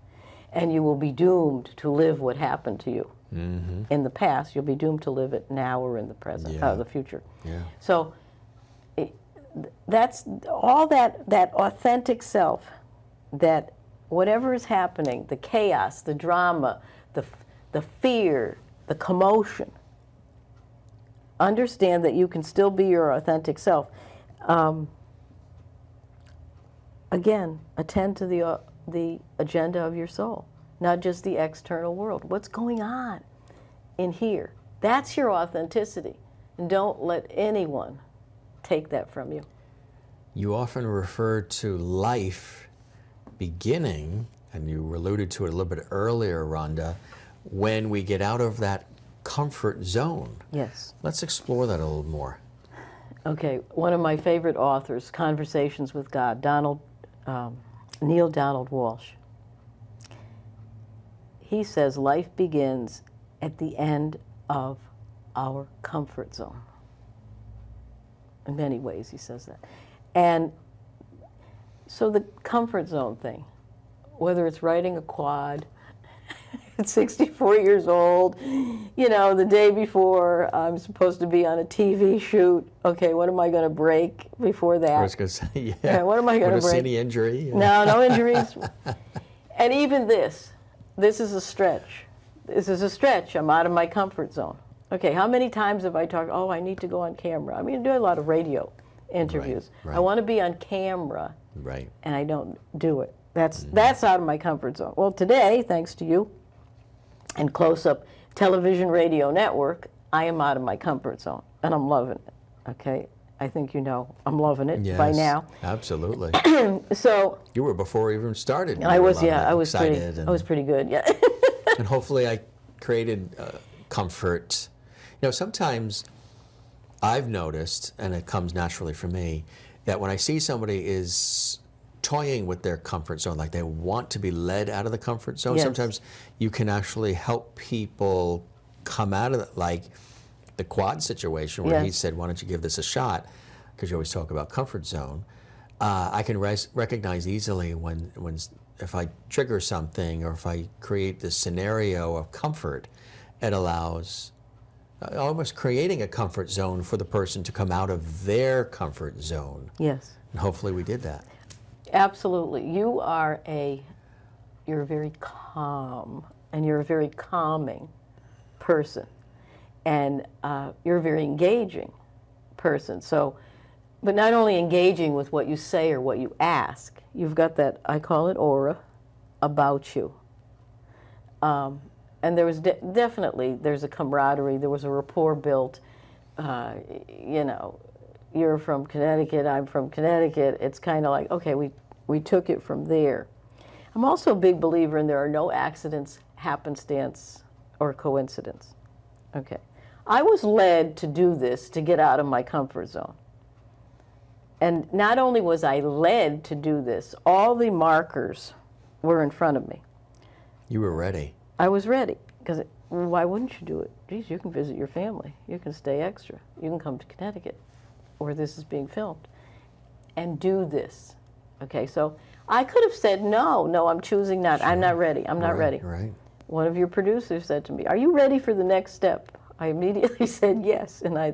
and you will be doomed to live what happened to you. Mm-hmm. In the past, you'll be doomed to live it now or in the present, the future. Yeah. So that's all that authentic self, that whatever is happening, the chaos, the drama, the fear, the commotion, understand that you can still be your authentic self. Again, attend to the agenda of your soul, not just the external world. What's going on in here? That's your authenticity. And don't let anyone take that from you. You often refer to life beginning, and you alluded to it a little bit earlier, Rhonda, when we get out of that comfort zone. Yes. Let's explore that a little more. Okay, one of my favorite authors, Conversations with God, Neil Donald Walsh. He says life begins at the end of our comfort zone. In many ways, he says that. And so the comfort zone thing, whether it's riding a quad at 64 years old, the day before I'm supposed to be on a TV shoot. Okay, what am I going to break before that? I was going to say, yeah. What am I going to break? See any injury? No injuries. And even this is a stretch. This is a stretch. I'm out of my comfort zone. Okay, how many times have I talked, I need to go on camera. I mean, I do a lot of radio interviews. Right. I want to be on camera. Right. And I don't do it. That's out of my comfort zone. Well, today, thanks to you and Close-Up Television Radio Network, I am out of my comfort zone, and I'm loving it, okay? I think I'm loving it by now. Absolutely. So you were before we even started. I was pretty good, yeah. And hopefully I created comfort. Sometimes I've noticed, and it comes naturally for me, that when I see somebody is toying with their comfort zone, like they want to be led out of the comfort zone, yes. Sometimes you can actually help people come out of it, like the quad situation where he said, why don't you give this a shot? Because you always talk about comfort zone. I can recognize easily when if I trigger something or if I create this scenario of comfort, it allows almost creating a comfort zone for the person to come out of their comfort zone. Yes. And hopefully we did that. Absolutely. You're very calm, and you're a very calming person, and you're a very engaging person. So, but not only engaging with what you say or what you ask, you've got that, I call it aura, about you. And there was definitely, there's a camaraderie, there was a rapport built, you're from Connecticut, I'm from Connecticut. It's kind of like, okay, we took it from there. I'm also a big believer in there are no accidents, happenstance, or coincidence. Okay. I was led to do this to get out of my comfort zone. And not only was I led to do this, all the markers were in front of me. You were ready. I was ready, because why wouldn't you do it? Geez, you can visit your family. You can stay extra. You can come to Connecticut, where this is being filmed, and do this. Okay, so I could have said, no, I'm choosing not. Sure. I'm not ready. I'm not ready. Right. One of your producers said to me, are you ready for the next step? I immediately said yes, and I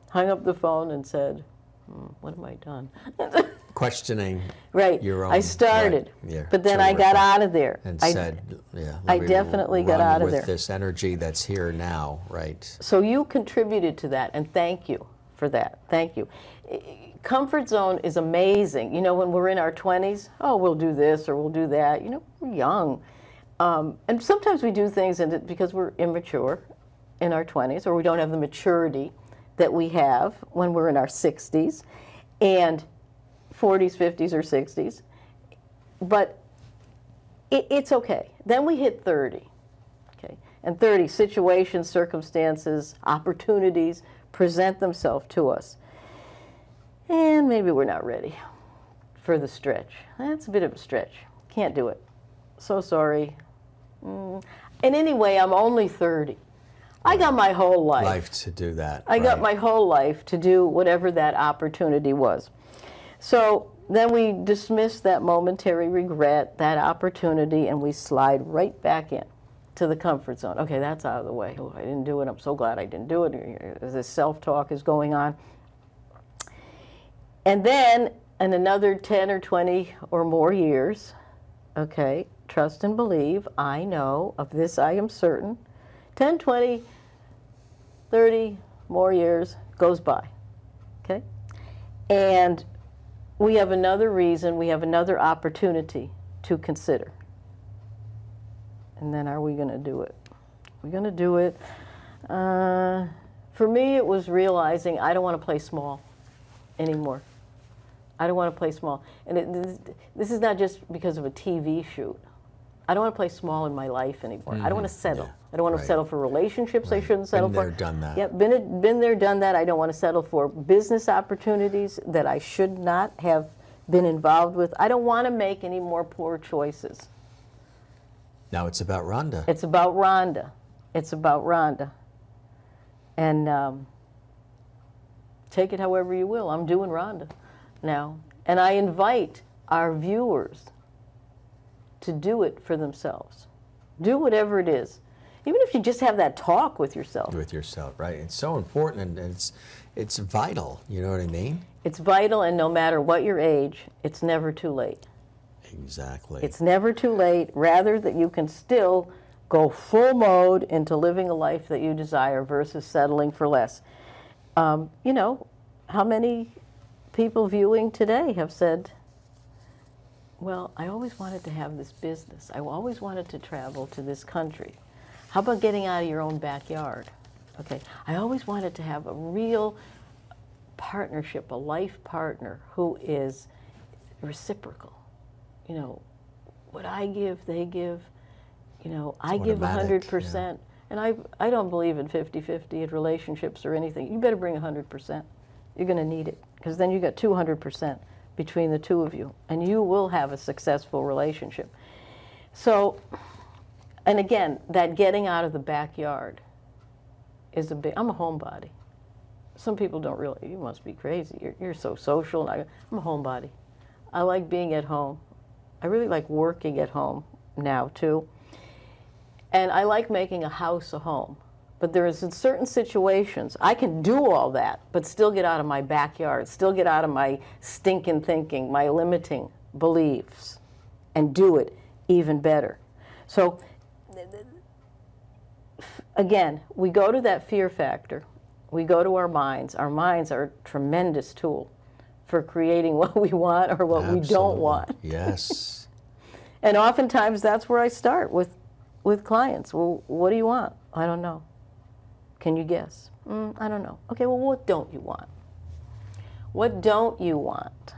hung up the phone and said, what have I done? Questioning right. your own. I started, yeah, but then I got out of there. And said, I definitely got out of there. With this energy that's here now, right? So you contributed to that, and thank you for that. Thank you. Comfort zone is amazing. When we're in our 20s, we'll do this or we'll do that. We're young. And sometimes we do things because we're immature in our 20s, or we don't have the maturity that we have when we're in our 60s and 40s, 50s, or 60s. But it's okay. Then we hit 30. Okay? And 30, situations, circumstances, opportunities present themselves to us. And maybe we're not ready for the stretch. That's a bit of a stretch. Can't do it. So sorry. And anyway, I'm only 30. I got my whole life to do that. I got my whole life to do whatever that opportunity was. So then we dismiss that momentary regret, that opportunity, and we slide right back in to the comfort zone. Okay, that's out of the way. I didn't do it. I'm so glad I didn't do it. This self-talk is going on. And then in another 10 or 20 or more years, okay, trust and believe, I know, of this I am certain, 10, 20, 30 more years goes by, okay? And we have another reason, we have another opportunity to consider. And then are we going to do it? We're going to do it. For me, it was realizing I don't want to play small anymore. I don't want to play small. And this is not just because of a TV shoot. I don't want to play small in my life anymore. I don't want to settle. Yeah. I don't want to settle for relationships I shouldn't settle for. Been there, done that. Yeah, been there, done that. I don't want to settle for business opportunities that I should not have been involved with. I don't want to make any more poor choices. Now it's about Rhonda. It's about Rhonda. It's about Rhonda. And take it however you will. I'm doing Rhonda now. And I invite our viewers to do it for themselves. Do whatever it is. Even if you just have that talk with yourself. With yourself, right? It's so important, and it's vital, you know what I mean? It's vital, and no matter what your age, it's never too late. Exactly. It's never too late, rather that you can still go full mode into living a life that you desire versus settling for less. You know, how many people viewing today have said, well, I always wanted to have this business. I always wanted to travel to this country. How about getting out of your own backyard? Okay, I always wanted to have a real partnership, a life partner who is reciprocal. You know, what I give, they give. You know, I give 100%. Yeah. And I don't believe in 50-50 in relationships or anything. You better bring 100%. You're going to need it, because then you got 200% between the two of you, and you will have a successful relationship. So, and again, that getting out of the backyard is a big, I'm a homebody. Some people don't really, you must be crazy, you're so social. And I'm a homebody. I like being at home. I really like working at home now too. And I like making a house a home. But there is in certain situations, I can do all that, but still get out of my backyard, still get out of my stinking thinking, my limiting beliefs, and do it even better. So, again, we go to that fear factor. We go to our minds. Our minds are a tremendous tool for creating what we want or what we don't want. Yes. And oftentimes that's where I start with clients. Well, what do you want? I don't know. Can you guess? I don't know. Okay, well, what don't you want? What don't you want?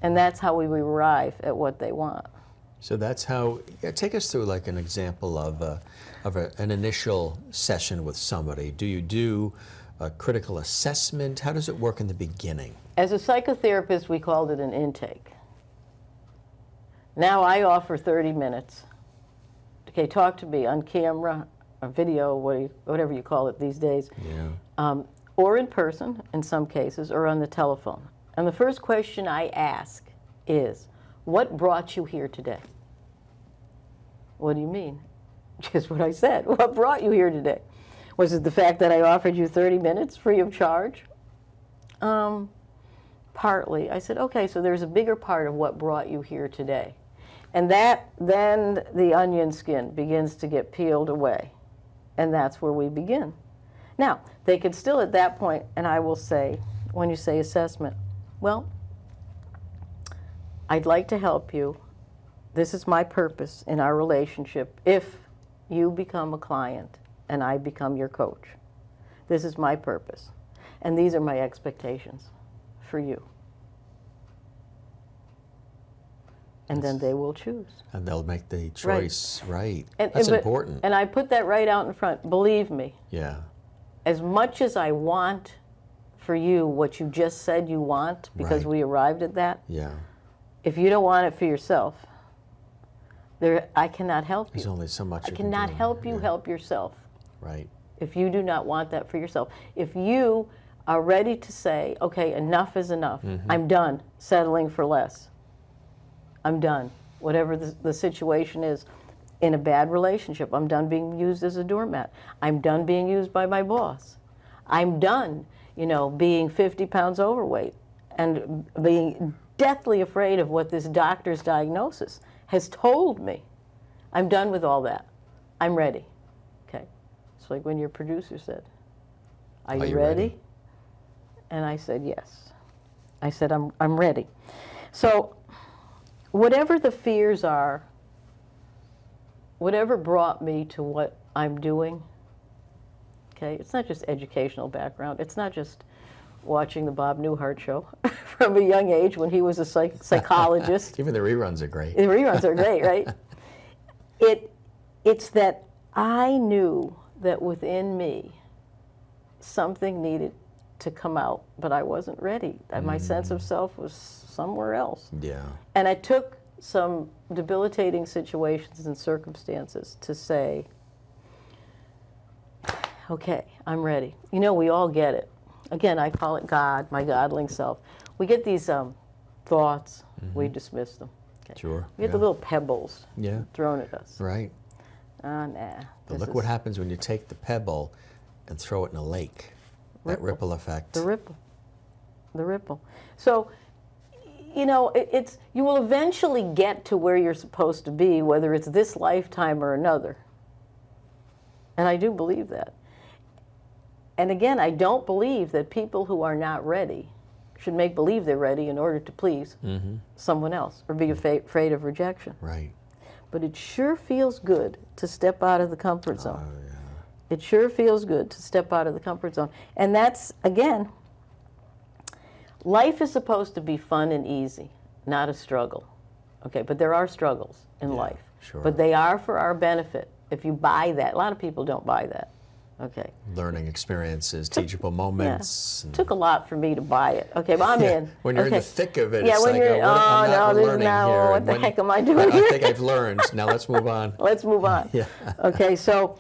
And that's how we arrive at what they want. So that's how, take us through like an example of an initial session with somebody. Do you do a critical assessment? How does it work in the beginning? As a psychotherapist, we called it an intake. Now I offer 30 minutes. Okay, talk to me on camera, or video, whatever you call it these days. Yeah. Or in person, in some cases, or on the telephone. And the first question I ask is, what brought you here today? What do you mean? Just what I said. What brought you here today? Was it the fact that I offered you 30 minutes free of charge? Partly. I said, okay, so there's a bigger part of what brought you here today. And then the onion skin begins to get peeled away. And that's where we begin. Now, they could still at that point, and I will say, when you say assessment, well, I'd like to help you. This is my purpose in our relationship. If you become a client and I become your coach, this is my purpose. And these are my expectations for you. And then they will choose. And they'll make the choice, right. And, that's important. And I put that right out in front. Believe me. Yeah. As much as I want for you what you just said you want, because we arrived at that, yeah. If you don't want it for yourself, I cannot help you. There's only so much I cannot help you help yourself. Right. If you do not want that for yourself. If you are ready to say, okay, enough is enough. I'm done settling for less. I'm done. Whatever the situation is in a bad relationship, I'm done being used as a doormat. I'm done being used by my boss. I'm done, being 50 pounds overweight and being deathly afraid of what this doctor's diagnosis has told me. I'm done with all that. I'm ready. Okay. It's like when your producer said, are you ready? And I said, yes. I said, I'm ready. So whatever the fears are, whatever brought me to what I'm doing, okay, it's not just educational background. It's not just watching the Bob Newhart show from a young age when he was a psychologist. Even the reruns are great. The reruns are great, right? It's that I knew that within me something needed to come out, but I wasn't ready. My sense of self was somewhere else. Yeah. And I took some debilitating situations and circumstances to say, okay, I'm ready. You know, we all get it. Again, I call it God, my godling self. We get these thoughts, we dismiss them. Okay. Sure. We get the little pebbles thrown at us. Right. Nah. But look what happens when you take the pebble and throw it in a lake. That ripple effect. The ripple. So, you know, you will eventually get to where you're supposed to be, whether it's this lifetime or another. And I do believe that. And again, I don't believe that people who are not ready should make believe they're ready in order to please someone else or be afraid of rejection. Right. But it sure feels good to step out of the comfort zone. Oh, yeah. It sure feels good to step out of the comfort zone. And that's, again, life is supposed to be fun and easy, not a struggle. Okay, but there are struggles in life. Sure. But they are for our benefit. If you buy that, a lot of people don't buy that. Okay. Learning experiences, teachable moments. Yeah. Took a lot for me to buy it. Okay, but I'm in. When you're in the thick of it, yeah, it's when like, you're, I'm not learning here. What the heck am I doing here? I think I've learned. Now let's move on. Let's move on. Yeah. Okay, so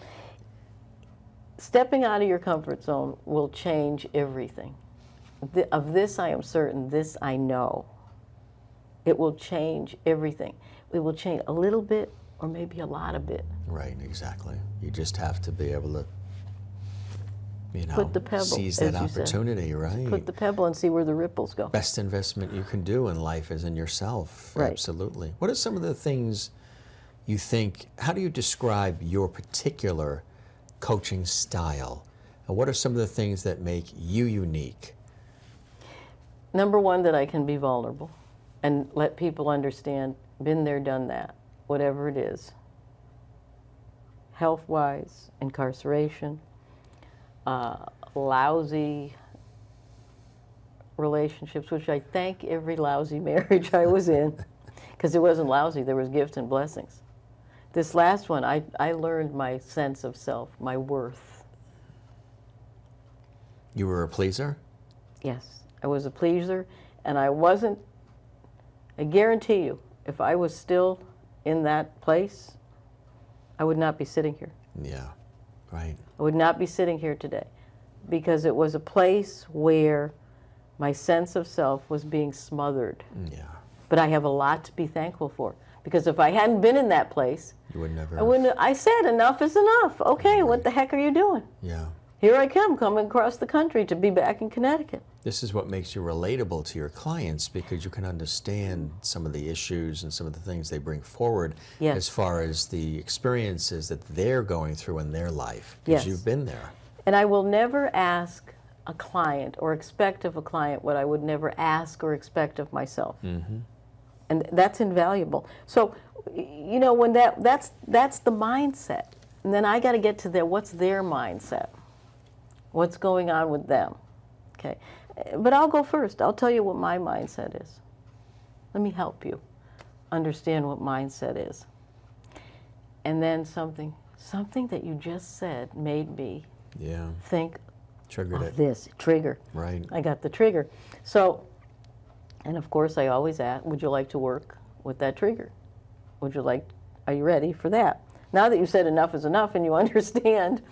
stepping out of your comfort zone will change everything. Of this I am certain, this I know. It will change everything. It will change a little bit or maybe a lot of it. Right, exactly. You just have to be able to, you know, put the pebble, seize that opportunity, right? Put the pebble and see where the ripples go. Best investment you can do in life is in yourself. Right. Absolutely. What are some of the things you think, how do you describe your particular coaching style? And what are some of the things that make you unique? Number one, that I can be vulnerable and let people understand, been there, done that, whatever it is. Health-wise, incarceration, lousy relationships, which I thank every lousy marriage I was in, because it wasn't lousy, there was gifts and blessings. This last one, I learned my sense of self, my worth. You were a pleaser? Yes, I was a pleaser, and I wasn't, I guarantee you, if I was still in that place, I would not be sitting here. Yeah, right. I would not be sitting here today, because it was a place where my sense of self was being smothered. Yeah. But I have a lot to be thankful for, because if I hadn't been in that place, you would never. I wouldn't. I said enough is enough. Okay, right. What the heck are you doing? Yeah. Here I come, coming across the country to be back in Connecticut. This is what makes you relatable to your clients, because you can understand some of the issues and some of the things they bring forward as far as the experiences that they're going through in their life, because you've been there. And I will never ask a client or expect of a client what I would never ask or expect of myself. Mm-hmm. And that's invaluable. So, you know, when that's the mindset. And then I got to get to what's their mindset? What's going on with them? Okay. But I'll go first. I'll tell you what my mindset is. Let me help you understand what mindset is. And then something that you just said made me think of this. Trigger. Right. I got the trigger. So, and of course I always ask, would you like to work with that trigger? Are you ready for that? Now that you said enough is enough and you understand,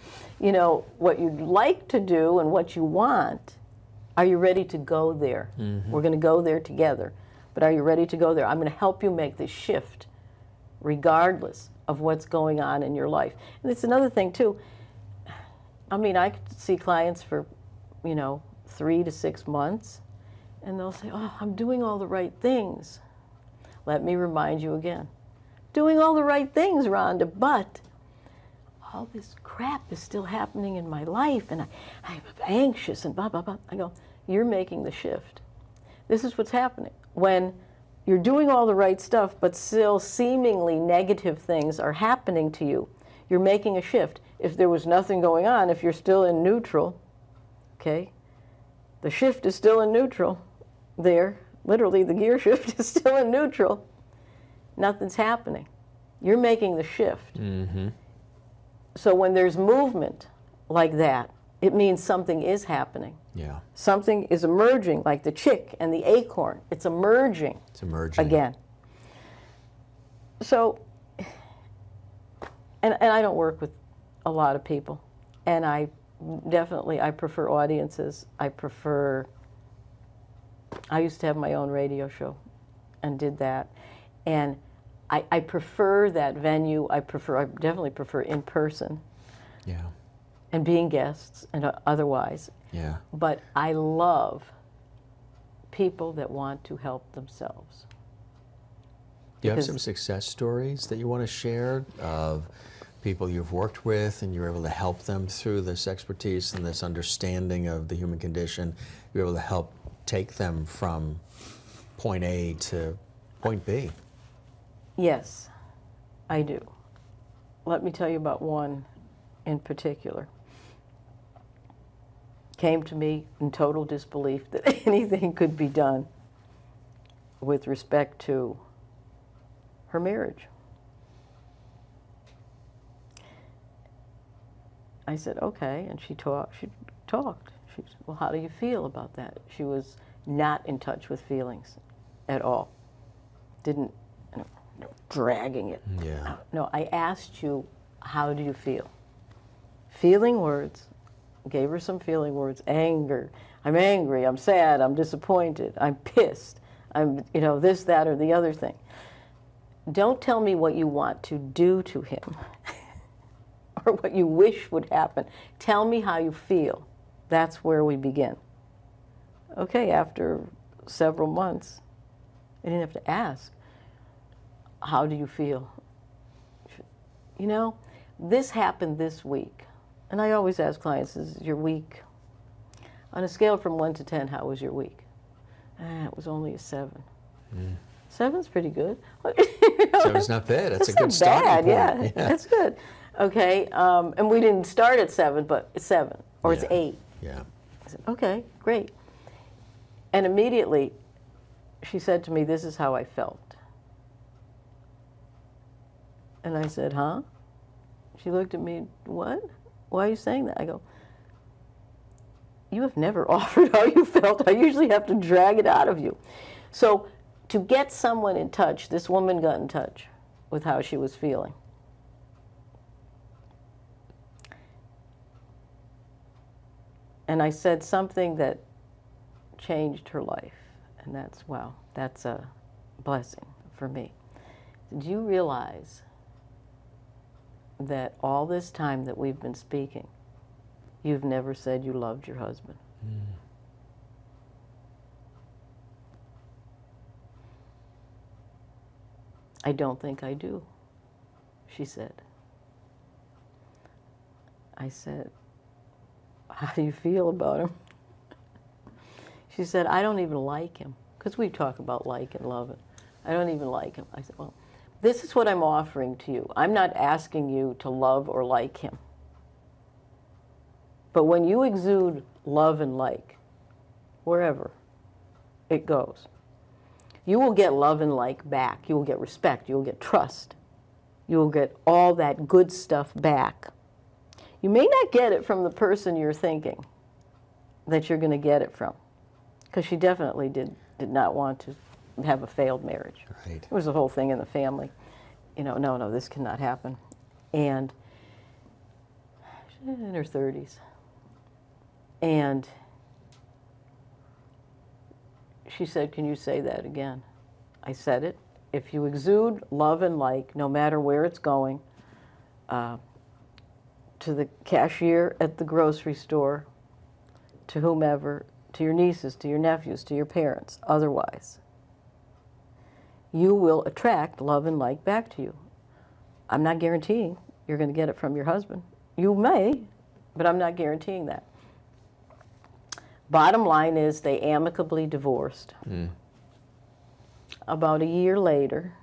you know, what you'd like to do and what you want, are you ready to go there? Mm-hmm. We're going to go there together. But are you ready to go there? I'm going to help you make this shift regardless of what's going on in your life. And it's another thing, too. I mean, I could see clients for, 3 to 6 months, and they'll say, oh, I'm doing all the right things. Let me remind you again. Doing all the right things, Rhonda, but all this crap is still happening in my life, and I'm anxious and blah, blah, blah. I go, you're making the shift. This is what's happening. When you're doing all the right stuff, but still seemingly negative things are happening to you, you're making a shift. If there was nothing going on, if you're still in neutral, okay, the shift is still in neutral there. Literally, the gear shift is still in neutral. Nothing's happening. You're making the shift. Mm-hmm. So when there's movement like that, it means something is happening. Yeah. Something is emerging, like the chick and the acorn. It's emerging. It's emerging. Again. So, and I don't work with a lot of people. And I prefer audiences. I used to have my own radio show and did that. And I prefer that venue. I definitely prefer in person. Yeah. And being guests and otherwise. Yeah. But I love people that want to help themselves. Do you have some success stories that you want to share of people you've worked with and you're able to help them through this expertise and this understanding of the human condition? You're able to help take them from point A to point B? Yes, I do. Let me tell you about one in particular. Came to me in total disbelief that anything could be done with respect to her marriage. I said, okay, and she talked. She said, well, how do you feel about that? She was not in touch with feelings at all. Didn't, dragging it. Yeah. No, I asked you, how do you feel? Feeling words. Gave her some feeling words. Anger. I'm angry. I'm sad. I'm disappointed. I'm pissed. I'm, this, that, or the other thing. Don't tell me what you want to do to him or what you wish would happen. Tell me how you feel. That's where we begin. Okay, after several months, I didn't have to ask, how do you feel? This happened this week. And I always ask clients, is your week, on a scale from 1 to 10, how was your week? It was only a 7. 7's pretty good. 7's not bad. That's a good starting point. Yeah, that's good. Okay, and we didn't start at 7, but it's 7, or it's 8. Yeah. I said, okay, great. And immediately, she said to me, this is how I felt. And I said, huh? She looked at me, what? Why are you saying that? I go, you have never offered how you felt. I usually have to drag it out of you. So to get someone in touch, this woman got in touch with how she was feeling. And I said something that changed her life. And that's a blessing for me. Do you realize that all this time that we've been speaking, you've never said you loved your husband? I don't think I do, she said. I said, how do you feel about him? She said, I don't even like him, because we talk about like and love it. I don't even like him. I said, well, this is what I'm offering to you. I'm not asking you to love or like him. But when you exude love and like, wherever it goes, you will get love and like back. You will get respect. You will get trust. You will get all that good stuff back. You may not get it from the person you're thinking that you're going to get it from, because she definitely did not want to have a failed marriage. Right. There was a whole thing in the family. No, this cannot happen. And she's in her 30s. And she said, can you say that again? I said it. If you exude love and like, no matter where it's going, to the cashier at the grocery store, to whomever, to your nieces, to your nephews, to your parents, otherwise, you will attract love and like back to you. I'm not guaranteeing you're going to get it from your husband. You may, but I'm not guaranteeing that. Bottom line is they amicably divorced. About a year later,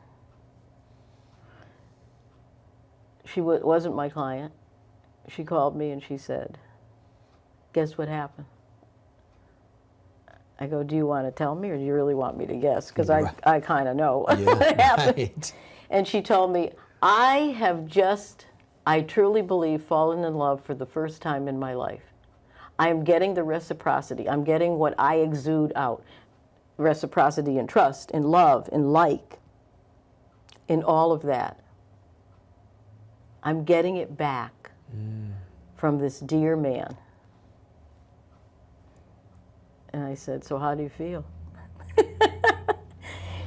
she wasn't my client. She called me and she said, guess what happened? I go, do you want to tell me, or do you really want me to guess? Because I kind of know what happened. Right. And she told me, I have just, I truly believe, fallen in love for the first time in my life. I am getting the reciprocity. I'm getting what I exude out. Reciprocity in trust, in love, in like, in all of that. I'm getting it back from this dear man. And I said, so how do you feel?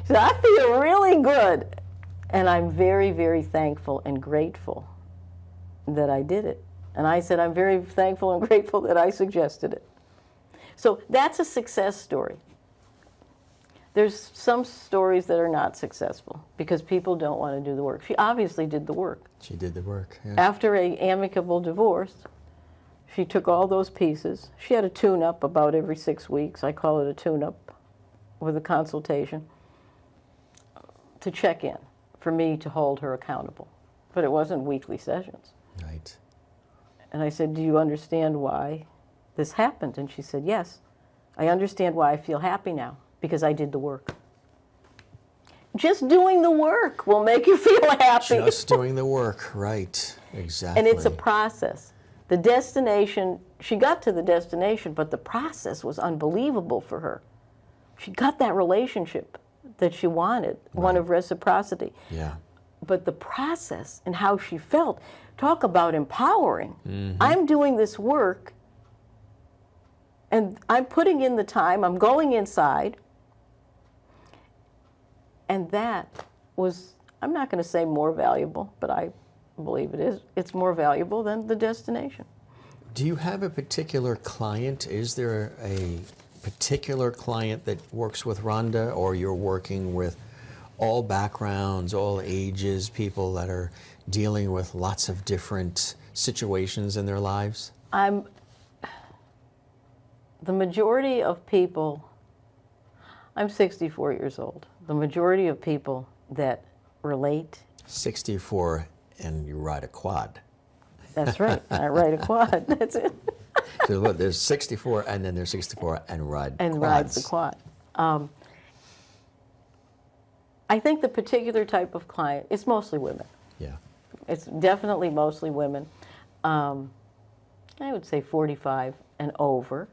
So I feel really good. And I'm very, very thankful and grateful that I did it. And I said, I'm very thankful and grateful that I suggested it. So that's a success story. There's some stories that are not successful because people don't want to do the work. She obviously did the work. She did the work. Yeah. After an amicable divorce, she took all those pieces. She had a tune-up about every 6 weeks. I call it a tune-up with a consultation to check in, for me to hold her accountable. But it wasn't weekly sessions. Right. And I said, do you understand why this happened? And she said, yes. I understand why I feel happy now, because I did the work. Just doing the work will make you feel happy. Just doing the work, right. Exactly. And it's a process. The destination, she got to the destination, but the process was unbelievable for her. She got that relationship that she wanted, one of reciprocity. Yeah. But the process and how she felt, talk about empowering. I'm doing this work, and I'm putting in the time, I'm going inside, and that was, I'm not going to say more valuable, but I believe it is. It's more valuable than the destination. Do you have a particular client? Is there a particular client that works with Rhonda, or you're working with all backgrounds, all ages, people that are dealing with lots of different situations in their lives? The majority of people, I'm 64 years old. The majority of people that relate. 64, and you ride a quad. That's right. I ride a quad. That's it. So look, there's 64, and then there's 64 and ride and quads. rides the quad. I think the particular type of client, it's mostly women. Yeah. It's definitely mostly women. I would say 45 and over,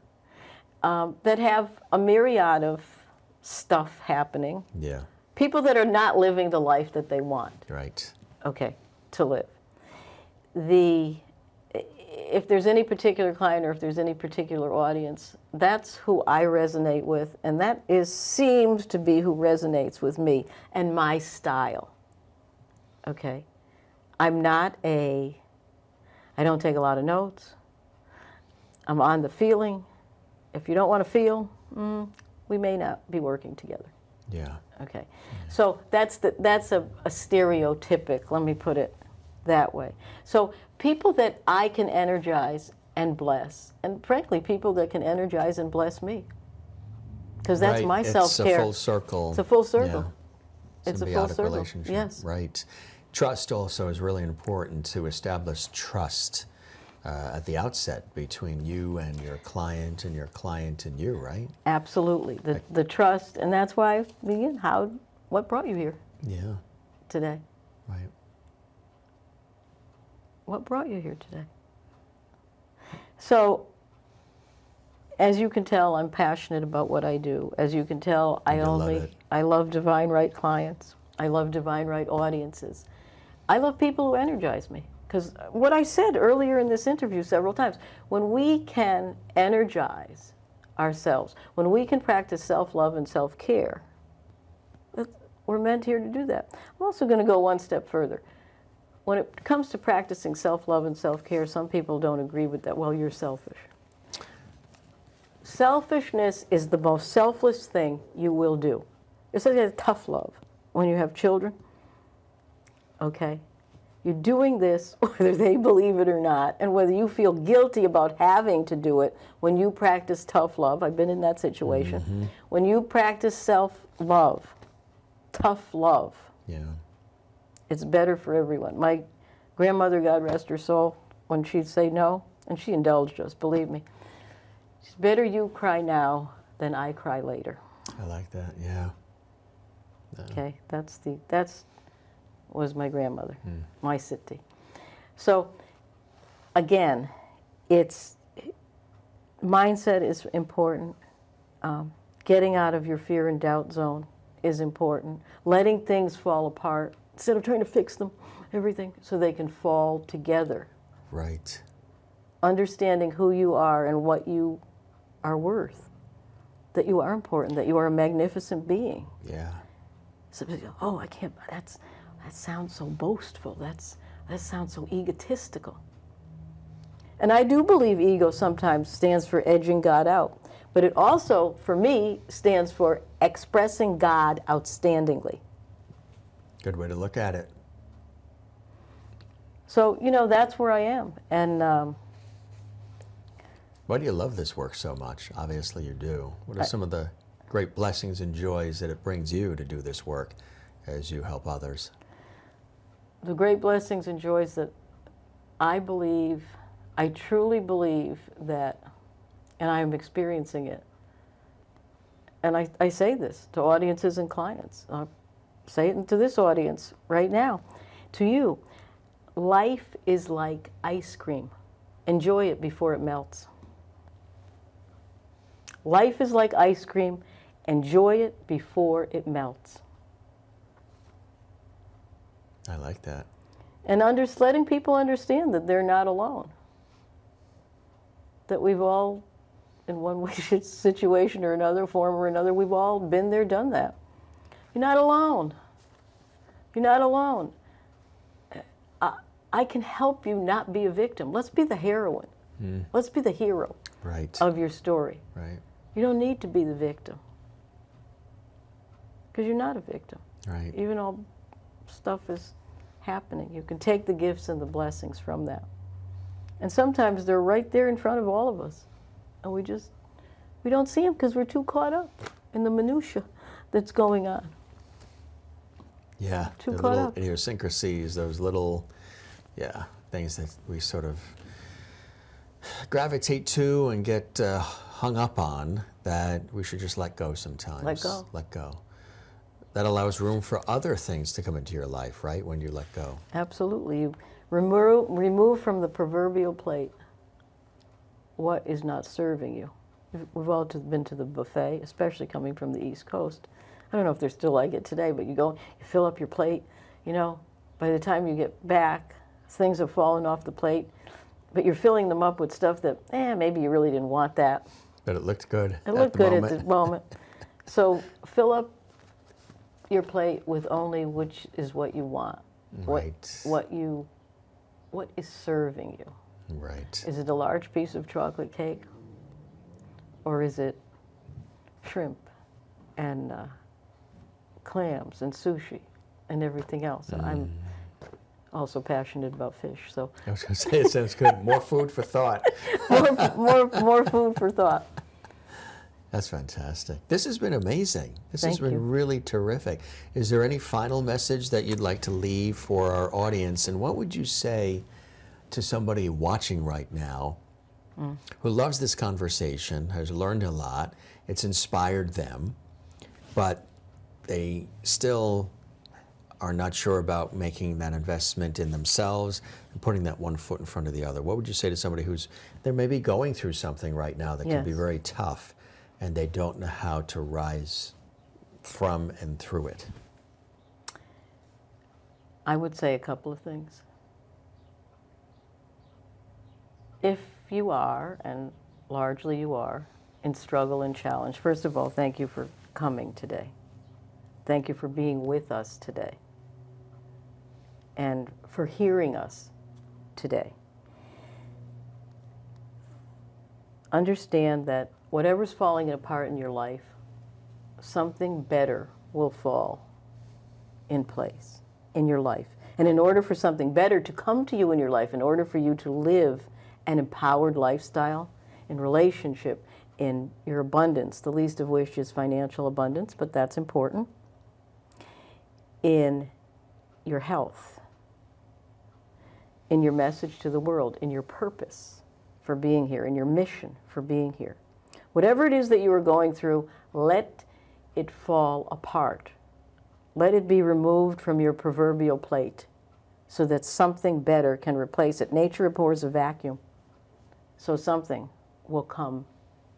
that have a myriad of stuff happening. Yeah. People that are not living the life that they want. Right. Okay, to live. If there's any particular client or if there's any particular audience, that's who I resonate with, and that seems to be who resonates with me and my style. Okay? I don't take a lot of notes. I'm on the feeling. If you don't want to feel, we may not be working together. Yeah. Okay. So that's a stereotypic, let me put it that way. So people that I can energize and bless, and frankly, people that can energize and bless me. Because that's my self-care. It's a full circle. It's a full circle. Yeah. It's a full Symbiotic circle. relationship. Yes. Right. Trust also is really important, to establish trust at the outset between you and your client and you, right? Absolutely. The trust, and that's why I begin. What brought you here? Yeah. Today? Right. What brought you here today? So, as you can tell, I'm passionate about what I do. As you can tell, I love divine right clients. I love divine right audiences. I love people who energize me. Because what I said earlier in this interview several times, when we can energize ourselves, when we can practice self-love and self-care, we're meant here to do that. I'm also going to go one step further. When it comes to practicing self-love and self-care, some people don't agree with that. Well, you're selfish. Selfishness is the most selfless thing you will do. It's like a tough love when you have children. Okay? You're doing this whether they believe it or not, and whether you feel guilty about having to do it when you practice tough love. I've been in that situation. Mm-hmm. When you practice self-love, tough love, it's better for everyone. My grandmother, God rest her soul, when she'd say no, and she indulged us, believe me, it's better you cry now than I cry later. I like that, yeah. Okay, was my grandmother, my Sitti. So, again, mindset is important. Getting out of your fear and doubt zone is important. Letting things fall apart instead of trying to fix them, everything, so they can fall together. Right. Understanding who you are and what you are worth. That you are important, that you are a magnificent being. Yeah. So, oh, I can't, that sounds so boastful. That sounds so egotistical. And I do believe ego sometimes stands for edging God out. But it also, for me, stands for expressing God outstandingly. Good way to look at it. So, that's where I am. And why do you love this work so much? Obviously you do. What are some of the great blessings and joys that it brings you to do this work as you help others? The great blessings and joys that I truly believe that, and I am experiencing it, and I say this to audiences and clients. I'll say it to this audience right now, to you. Life is like ice cream. Enjoy it before it melts. Life is like ice cream. Enjoy it before it melts. I like that. And letting people understand that they're not alone. That we've all, in one way, situation or another, form or another, we've all been there, done that. You're not alone. You're not alone. I can help you not be a victim. Let's be the heroine. Let's be the hero of your story. Right. You don't need to be the victim. Because you're not a victim. Right. Even all stuff is happening. You can take the gifts and the blessings from that. And sometimes they're right there in front of all of us. And we don't see them because we're too caught up in the minutia that's going on. Yeah. Too the caught little up. idiosyncrasies, those little, things that we sort of gravitate to and get hung up on, that we should just let go sometimes. Let go. Let go. That allows room for other things to come into your life, right, when you let go. Absolutely. You remove from the proverbial plate what is not serving you. We've all been to the buffet, especially coming from the East Coast. I don't know if they're still like it today, but you go, you fill up your plate, by the time you get back, things have fallen off the plate, but you're filling them up with stuff that, maybe you really didn't want that. But it looked good. It looked good at the moment. So fill up your plate with only which is what you want. Right. What is serving you. Right. Is it a large piece of chocolate cake? Or is it shrimp and clams and sushi and everything else? I'm also passionate about fish, so. I was going to say, it sounds good. More food for thought. more food for thought. That's fantastic. This has been amazing. This has Thank been you. really terrific. Is there any final message that you'd like to leave for our audience? And what would you say to somebody watching right now who loves this conversation, has learned a lot, it's inspired them, but they still are not sure about making that investment in themselves and putting that one foot in front of the other? What would you say to somebody they're maybe going through something right now that can be very tough, and they don't know how to rise from and through it? I would say a couple of things. If you are, and largely you are, in struggle and challenge, first of all, thank you for coming today. Thank you for being with us today. And for hearing us today. Understand that whatever's falling apart in your life, something better will fall in place in your life. And in order for something better to come to you in your life, in order for you to live an empowered lifestyle in relationship, in your abundance, the least of which is financial abundance, but that's important, in your health, in your message to the world, in your purpose for being here, in your mission for being here. Whatever it is that you are going through, let it fall apart. Let it be removed from your proverbial plate so that something better can replace it. Nature abhors a vacuum, so something will come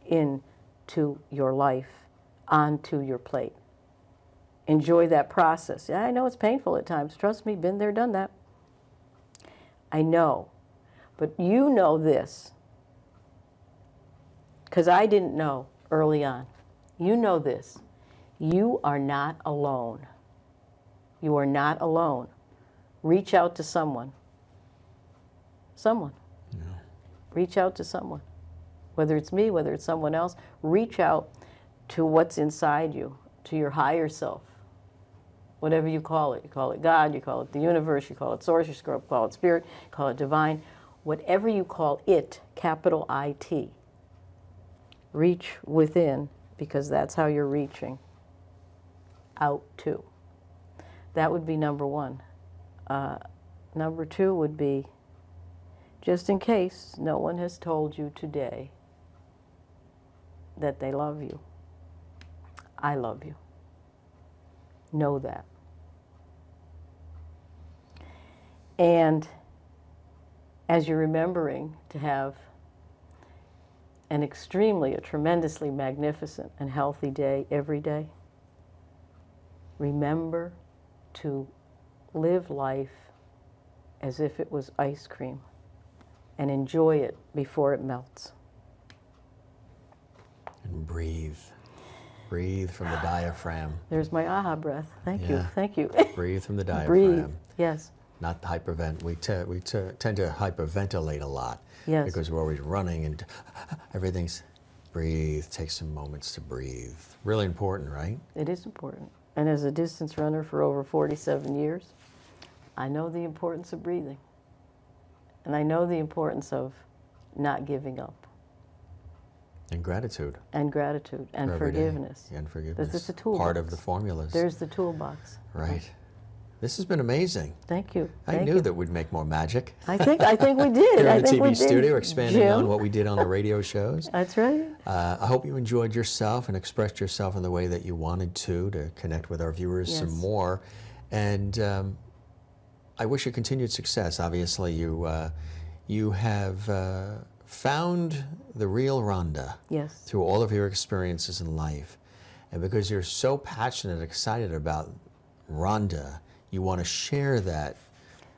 into your life, onto your plate. Enjoy that process. Yeah, I know it's painful at times. Trust me, been there, done that. I know. But you know this, because I didn't know early on. You know this. You are not alone. You are not alone. Reach out to someone. Someone. Yeah. Reach out to someone. Whether it's me, whether it's someone else, reach out to what's inside you, to your higher self. Whatever you call it. You call it God, you call it the universe, you call it source, you call it spirit, you call it divine. Whatever you call it, capital I-T. Reach within, because that's how you're reaching out to. That would be number one. Number two would be, just in case no one has told you today that they love you, I love you. Know that. And as you're remembering to have a tremendously magnificent and healthy day every day, remember to live life as if it was ice cream and enjoy it before it melts. And breathe. Breathe from the diaphragm. There's my aha breath. Thank you. Thank you. Breathe from the diaphragm. Breathe. Yes. Not hypervent. We tend to hyperventilate a lot. Yes. Because we're always running and everything's breathe. Take some moments to breathe. Really important, right? It is important. And as a distance runner for over 47 years, I know the importance of breathing. And I know the importance of not giving up. And gratitude. And gratitude. And forgiveness. And forgiveness. This is the toolbox. Part of the formulas. There's the toolbox. Right. This has been amazing. Thank you. I knew that we'd make more magic. I think we did. Here I in the think we TV did. studio, expanding Jim? on what we did on the radio shows. That's right. I hope you enjoyed yourself and expressed yourself in the way that you wanted to connect with our viewers some more. And I wish you continued success. Obviously, you have found the real Rhonda through all of your experiences in life. And because you're so passionate and excited about Rhonda, you want to share that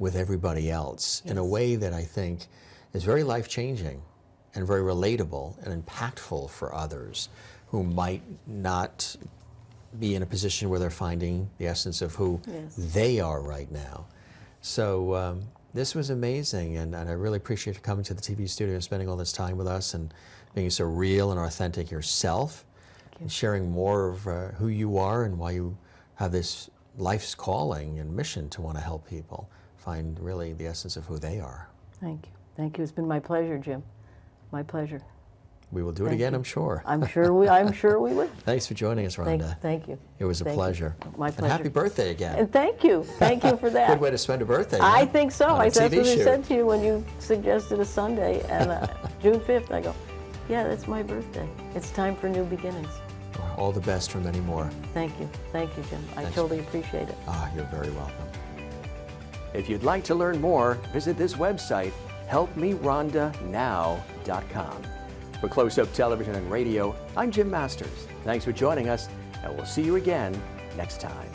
with everybody else in a way that I think is very life-changing and very relatable and impactful for others who might not be in a position where they're finding the essence of who they are right now. So this was amazing, and I really appreciate you coming to the TV studio and spending all this time with us and being so real and authentic yourself and sharing more of who you are and why you have this life's calling and mission to want to help people find really the essence of who they are. Thank you. Thank you. It's been my pleasure, Jim. My pleasure. We will do it again, I'm sure. I'm sure we will. Thanks for joining us, Rhonda. Thank you. It was a pleasure. My pleasure. And happy birthday again. And thank you. Thank you for that. Good way to spend a birthday. I think so. That's what I said to you when you suggested a Sunday, and June 5th, I go, yeah, that's my birthday. It's time for new beginnings. All the best for many more. Thank you. Thank you, Jim. I totally appreciate it. You're very welcome. If you'd like to learn more, visit this website, helpmerhondanow.com. For Close-Up Television and Radio, I'm Jim Masters. Thanks for joining us, and we'll see you again next time.